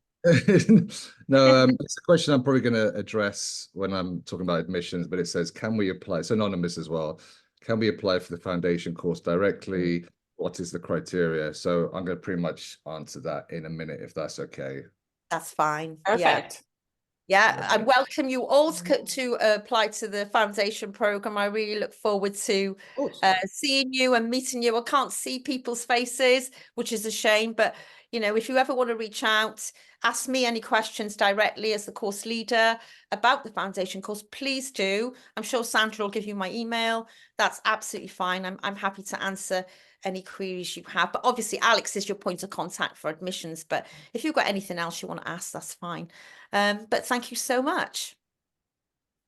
Speaker 3: No, it's a question I'm probably going to address when I'm talking about admissions, but it says, can we apply? It's anonymous as well. Can we apply for the foundation course directly? What is the criteria? So I'm going to pretty much answer that in a minute, if that's okay.
Speaker 2: That's fine.
Speaker 1: Perfect.
Speaker 2: Yeah, I welcome you all to apply to the foundation program. I really look forward to seeing you and meeting you. I can't see people's faces, which is a shame, but you know, if you ever want to reach out, ask me any questions directly as the course leader about the foundation course, please do. I'm sure Sandra will give you my email. That's absolutely fine. I'm happy to answer any queries you have, but obviously Alex is your point of contact for admissions, but if you've got anything else you want to ask, that's fine. But thank you so much.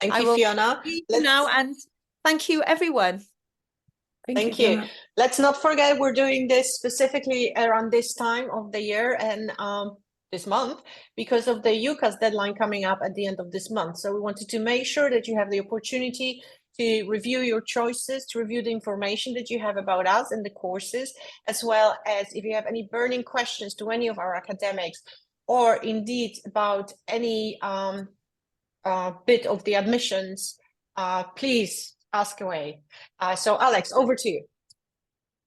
Speaker 1: Thank you, Fiona.
Speaker 2: Now, and thank you, everyone.
Speaker 1: Thank you. Let's not forget we're doing this specifically around this time of the year and this month because of the UCAS deadline coming up at the end of this month. So we wanted to make sure that you have the opportunity to review your choices, to review the information that you have about us and the courses, as well as if you have any burning questions to any of our academics, or indeed about any bit of the admissions, please ask away. So Alex, over to you.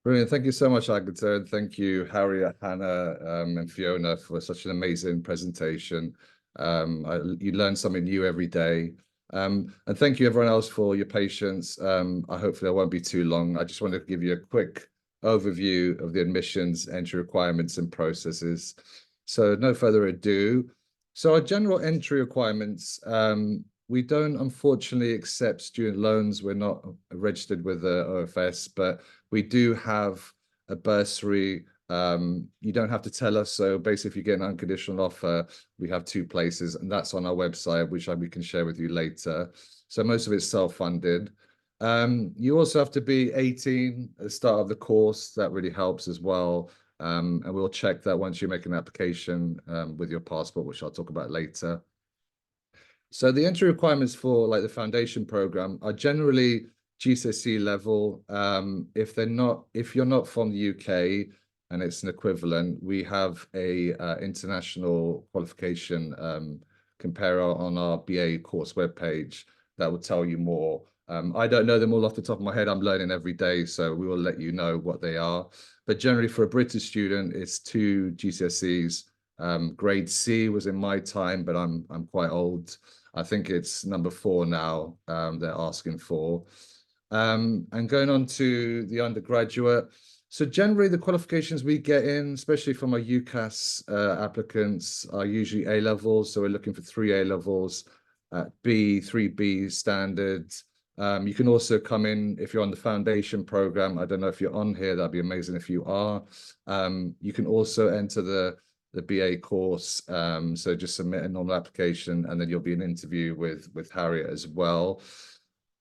Speaker 3: Brilliant. Thank you so much, Agatha. And thank you, Harriet, Hannah, and Fiona for such an amazing presentation. You learn something new every day. And thank you, everyone else, for your patience. Hopefully I won't be too long. I just wanted to give you a quick overview of the admissions, entry requirements and processes. So no further ado. So our general entry requirements, we don't unfortunately accept student loans. We're not registered with the OFS, but we do have a bursary. You don't have to tell us. So basically, if you get an unconditional offer, we have 2 places, and that's on our website, which we can share with you later. So most of it's self-funded. You also have to be 18 at the start of the course. That really helps as well. And we'll check that once you make an application with your passport, which I'll talk about later. So the entry requirements for like the foundation program are generally GCSE level. If you're not from the UK and it's an equivalent, we have a international qualification comparer on our BA course webpage that will tell you more. I don't know them all off the top of my head. I'm learning every day, so we will let you know what they are. But generally for a British student, it's 2 GCSEs. Grade C was in my time, but I'm quite old. I think it's number 4 now they're asking for. And going on to the undergraduate. So generally the qualifications we get in, especially from our UCAS applicants, are usually A levels. So we're looking for 3 A levels, 3 B standards. You can also come in if you're on the foundation program. I don't know if you're on here. That'd be amazing if you are. You can also enter the BA course. So just submit a normal application and then you'll be in an interview with Harriet as well.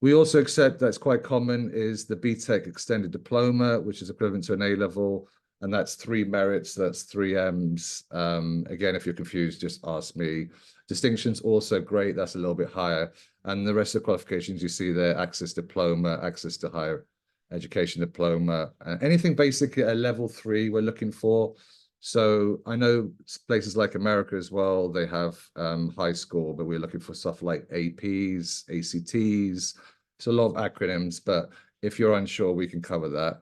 Speaker 3: We also accept that's quite common is the BTEC extended diploma, which is equivalent to an A level, and that's 3 merits, that's 3 M's. Again, if you're confused, just ask me. Distinctions also great, that's a little bit higher. And the rest of the qualifications you see there, access diploma, access to higher education diploma, anything basically at a level 3 we're looking for. So I know places like America as well, they have high score, but we're looking for stuff like APs, ACTs. It's a lot of acronyms, but if you're unsure, we can cover that.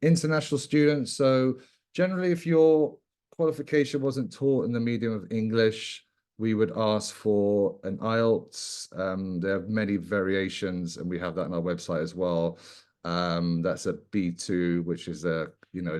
Speaker 3: International students. So generally, if your qualification wasn't taught in the medium of English, we would ask for an IELTS. There are many variations, and we have that on our website as well. That's a B2, which is a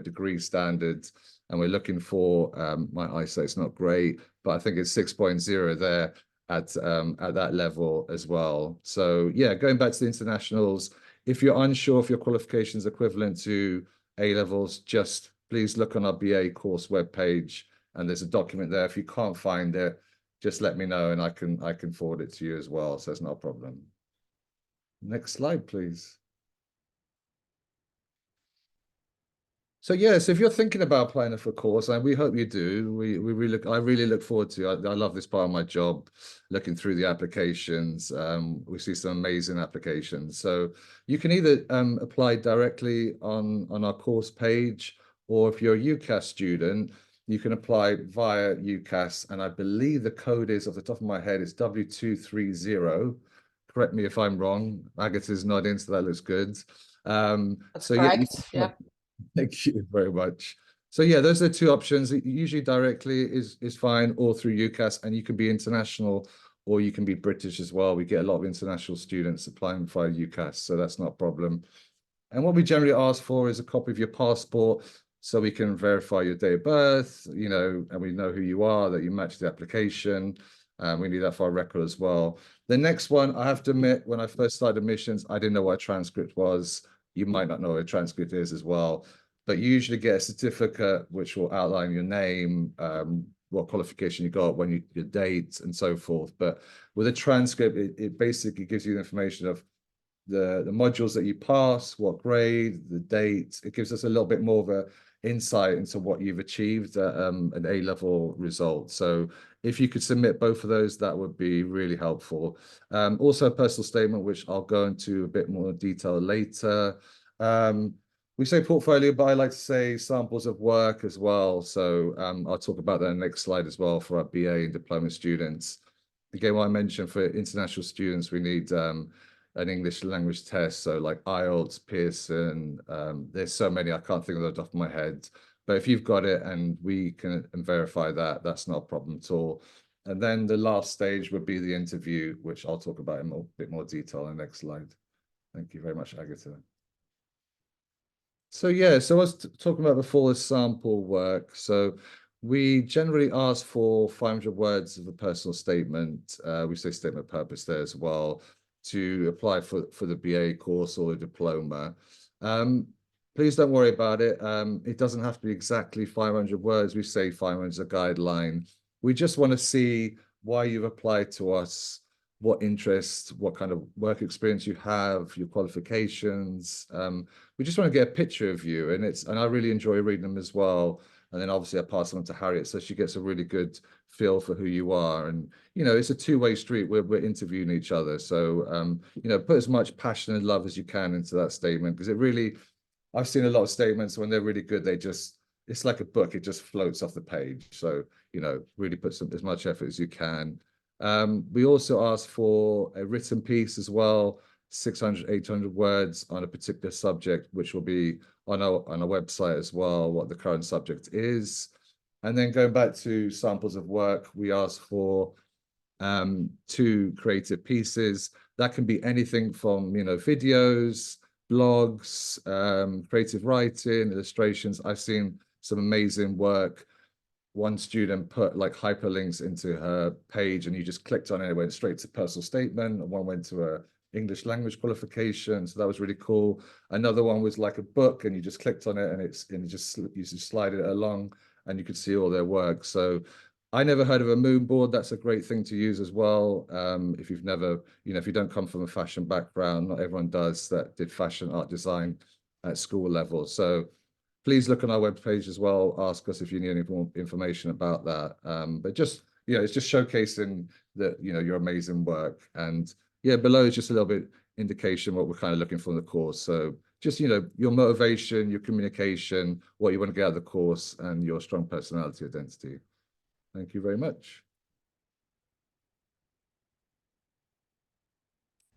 Speaker 3: degree standard, and we're looking for my eyesight's not great, but I think it's 6.0 there at that level as well. So yeah, going back to the internationals, if you're unsure if your qualification is equivalent to A levels, just please look on our BA course webpage, and there's a document there. If you can't find it, just let me know, and I can forward it to you as well. So it's not a problem. Next slide, please. So yes, if you're thinking about applying for a course, and we hope you do, I really look forward to it. I love this part of my job, looking through the applications. We see some amazing applications. So you can either apply directly on our course page, or if you're a UCAS student, you can apply via UCAS. And I believe the code is, off the top of my head, it's W230. Correct me if I'm wrong. Agatha's nodding, so that looks good.
Speaker 1: That's
Speaker 3: so
Speaker 1: correct. Yeah.
Speaker 3: Thank you very much. So yeah, those are the two options. Usually directly is fine, or through UCAS, and you can be international or you can be British as well. We get a lot of international students applying via UCAS, so that's not a problem. And what we generally ask for is a copy of your passport, so we can verify your date of birth, and we know who you are, that you match the application. We need that for our record as well. The next one, I have to admit, when I first started admissions, I didn't know what a transcript was. You might not know what a transcript is as well, but you usually get a certificate which will outline your name, what qualification you got, your date, and so forth. But with a transcript, it basically gives you the information of the modules that you pass, what grade, the date. It gives us a little bit more of a insight into what you've achieved at an A-level result. So if you could submit both of those, that would be really helpful. Also a personal statement, which I'll go into a bit more detail later. We say portfolio, but I like to say samples of work as well. So I'll talk about that in the next slide as well for our BA and diploma students. Again, what I mentioned for international students, we need an English language test. So like IELTS, Pearson, there's so many, I can't think of the top of my head. But if you've got it and we can verify that, that's not a problem at all. And then the last stage would be the interview, which I'll talk about in a bit more detail in the next slide. Thank you very much, Agatha. So yeah, so I was talking about before the sample work. So we generally ask for 500 words of a personal statement. We say statement of purpose there as well, to apply for the BA course or the diploma. Please don't worry about it. It doesn't have to be exactly 500 words. We say 500 is a guideline. We just want to see why you've applied to us, what interests, what kind of work experience you have, your qualifications. We just want to get a picture of you, and I really enjoy reading them as well. And then obviously I pass them on to Harriet, so she gets a really good feel for who you are. And, it's a two-way street. We're interviewing each other. So, put as much passion and love as you can into that statement, because I've seen a lot of statements when they're really good, it's like a book, it just floats off the page. So, really put as much effort as you can. We also ask for a written piece as well, 600, 800 words on a particular subject, which will be on our website as well, what the current subject is. And then going back to samples of work, we ask for 2 creative pieces. That can be anything from, videos, blogs, creative writing, illustrations. I've seen some amazing work. One student put like hyperlinks into her page, and you just clicked on it, it went straight to personal statement. And one went to a English language qualification, so that was really cool. Another one was like a book, and you just clicked on it, and you just slide it along, and you could see all their work. So I never heard of a moon board. That's a great thing to use as well. If you've never, if you don't come from a fashion background, not everyone does, that did fashion art design at school level. So please look on our webpage as well. Ask us if you need any more information about that. But just, it's just showcasing that, your amazing work. And yeah, below is just a little bit indication what we're kind of looking for in the course. So just, your motivation, your communication, what you want to get out of the course, and your strong personality identity. Thank you very much.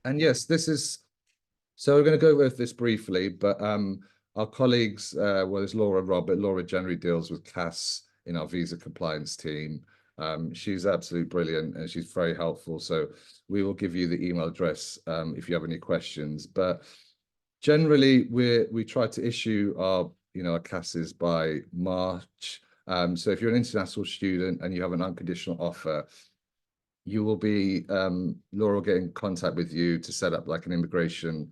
Speaker 3: And yes, so we're going to go over this briefly, but our colleagues, well, there's Laura Robert. Laura generally deals with CAS in our visa compliance team. She's absolutely brilliant and she's very helpful. So we will give you the email address if you have any questions. But generally, we try to issue our CASs by March. So if you're an international student and you have an unconditional offer, you will be, Laura will get in contact with you to set up like an immigration,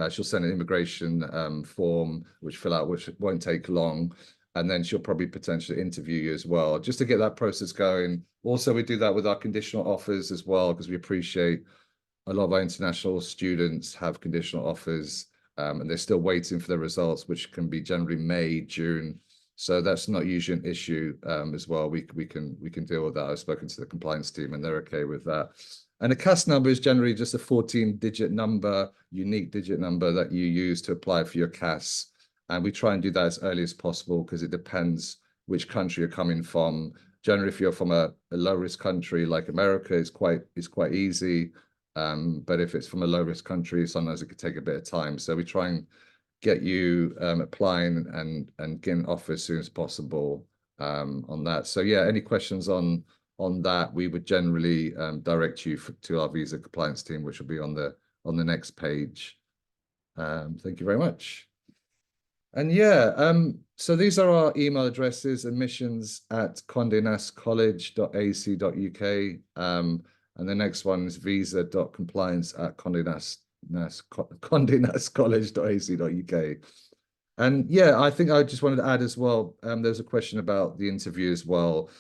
Speaker 3: she'll send an immigration form, which fill out, which won't take long. And then she'll probably potentially interview you as well, just to get that process going. Also, we do that with our conditional offers as well, because we appreciate a lot of our international students have conditional offers and they're still waiting for the results, which can be generally May, June. So that's not usually an issue as well. We can deal with that. I've spoken to the compliance team and they're okay with that. And a CAS number is generally just a 14-digit number, unique digit number that you use to apply for your CAS. And we try and do that as early as possible because it depends which country you're coming from. Generally, if you're from a low-risk country like America, it's quite easy. But if it's from a low-risk country, sometimes it could take a bit of time. So we try and get you applying and getting an offer as soon as possible on that. So yeah, any questions on that, we would generally direct you to our visa compliance team, which will be on the next page. Thank you very much. And yeah, so these are our email addresses: admissions@condenastcollege.ac.uk. And the next one is visa.compliance@condenastcollege.ac.uk. And yeah, I think I just wanted to add as well, there's a question about the interview as well.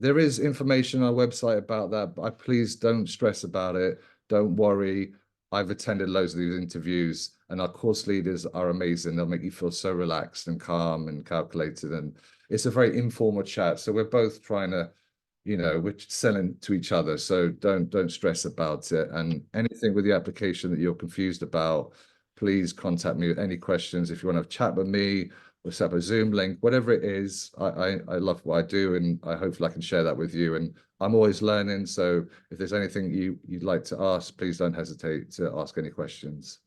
Speaker 3: There is information on our website about that, but please don't stress about it. Don't worry. I've attended loads of these interviews and our course leaders are amazing. They'll make you feel so relaxed and calm and calculated. And it's a very informal chat. So we're both trying to, we're selling to each other. So don't stress about it. And anything with the application that you're confused about, please contact me with any questions. If you want to have a chat with me or set up a Zoom link, whatever it is, I love what I do and hopefully I can share that with you. And I'm always learning. So if there's anything you'd like to ask, please don't hesitate to ask any questions.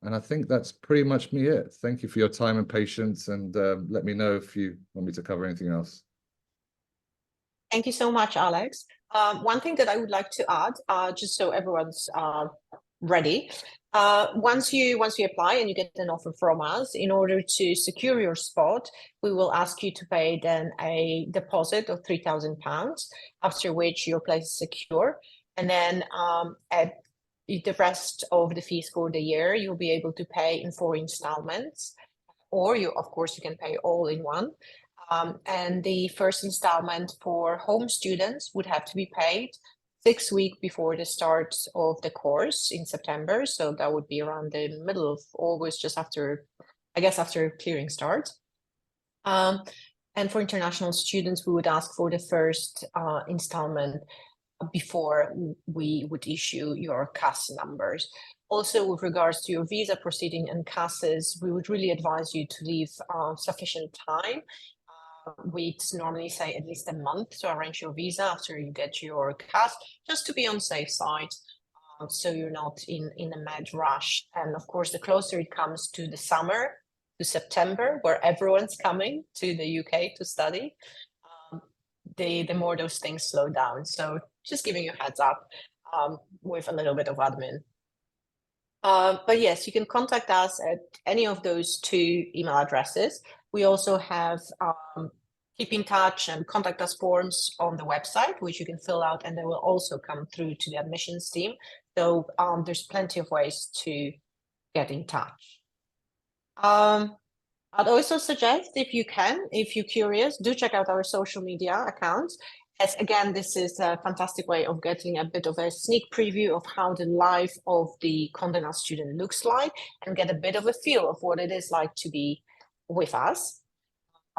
Speaker 3: And I think that's pretty much it. Thank you for your time and patience, and let me know if you want me to cover anything else.
Speaker 1: Thank you so much, Alex. One thing that I would like to add, just so everyone's ready, once you apply and you get an offer from us, in order to secure your spot, we will ask you to pay then a deposit of £3,000, after which your place is secure. And then at the rest of the fees for the year, you'll be able to pay in 4 installments, or of course, you can pay all in one. And the first installment for home students would have to be paid 6 weeks before the start of the course in September. So that would be around the middle of August, just after, I guess, after clearing start. And for international students, we would ask for the first installment before we would issue your CAS numbers. Also, with regards to your visa proceeding and CASs, we would really advise you to leave sufficient time. We'd normally say at least a month to arrange your visa after you get your CAS, just to be on safe side, so you're not in a mad rush. And of course, the closer it comes to the summer, to September, where everyone's coming to the UK to study, the more those things slow down. So just giving you a heads up with a little bit of admin. But yes, you can contact us at any of those 2 email addresses. We also have keep in touch and contact us forms on the website, which you can fill out, and they will also come through to the admissions team. So there's plenty of ways to get in touch. I'd also suggest, if you're curious, do check out our social media accounts. As again, this is a fantastic way of getting a bit of a sneak preview of how the life of the Condé Nast student looks like, and get a bit of a feel of what it is like to be with us,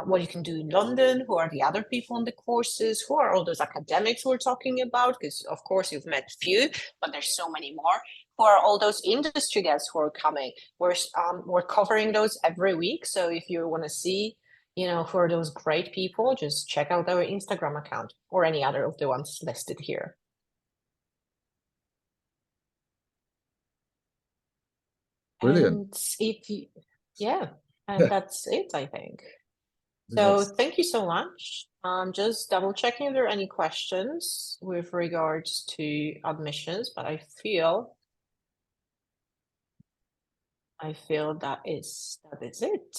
Speaker 1: what you can do in London, who are the other people on the courses, who are all those academics we're talking about, because of course you've met few, but there's so many more who are all those industry guests who are coming. We're covering those every week. So if you want to see, you know, who are those great people, just check out our Instagram account or any other of the ones listed here.
Speaker 3: Brilliant.
Speaker 1: And if you, yeah, and that's it, I think. So
Speaker 3: That's-
Speaker 1: thank you so much. Just double checking if there are any questions with regards to admissions, but I feel that is it.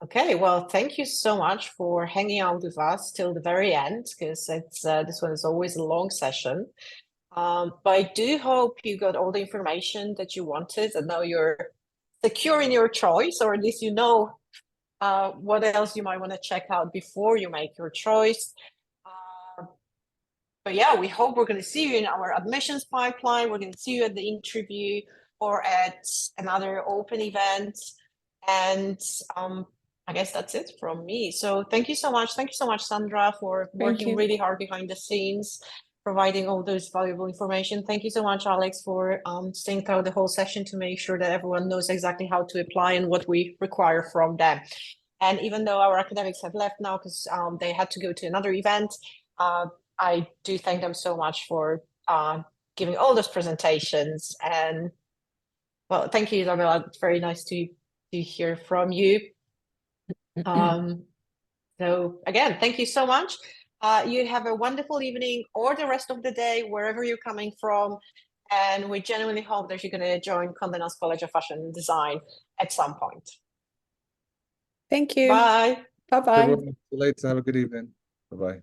Speaker 1: Okay, well, thank you so much for hanging out with us till the very end, because it's this one is always a long session. But I do hope you got all the information that you wanted, and now you're secure in your choice, or at least you know what else you might want to check out before you make your choice. But yeah, we hope we're going to see you in our admissions pipeline. We're going to see you at the interview or at another open event. And I guess that's it from me. So thank you so much. Thank you so much, Sandra, for working
Speaker 4: you.
Speaker 1: really hard behind the scenes, providing all those valuable information. Thank you so much, Alex, for staying throughout the whole session to make sure that everyone knows exactly how to apply and what we require from them. And even though our academics have left now because they had to go to another event, I do thank them so much for giving all those presentations. And well, thank you, Isabella. It's very nice to hear from you. So again, thank you so much. You have a wonderful evening or the rest of the day, wherever you're coming from. And we genuinely hope that you're going to join Condé Nast College of Fashion and Design at some point.
Speaker 4: Thank you.
Speaker 1: Bye.
Speaker 4: Bye-bye.
Speaker 3: Everyone, see you later. Have a good evening. Bye-bye.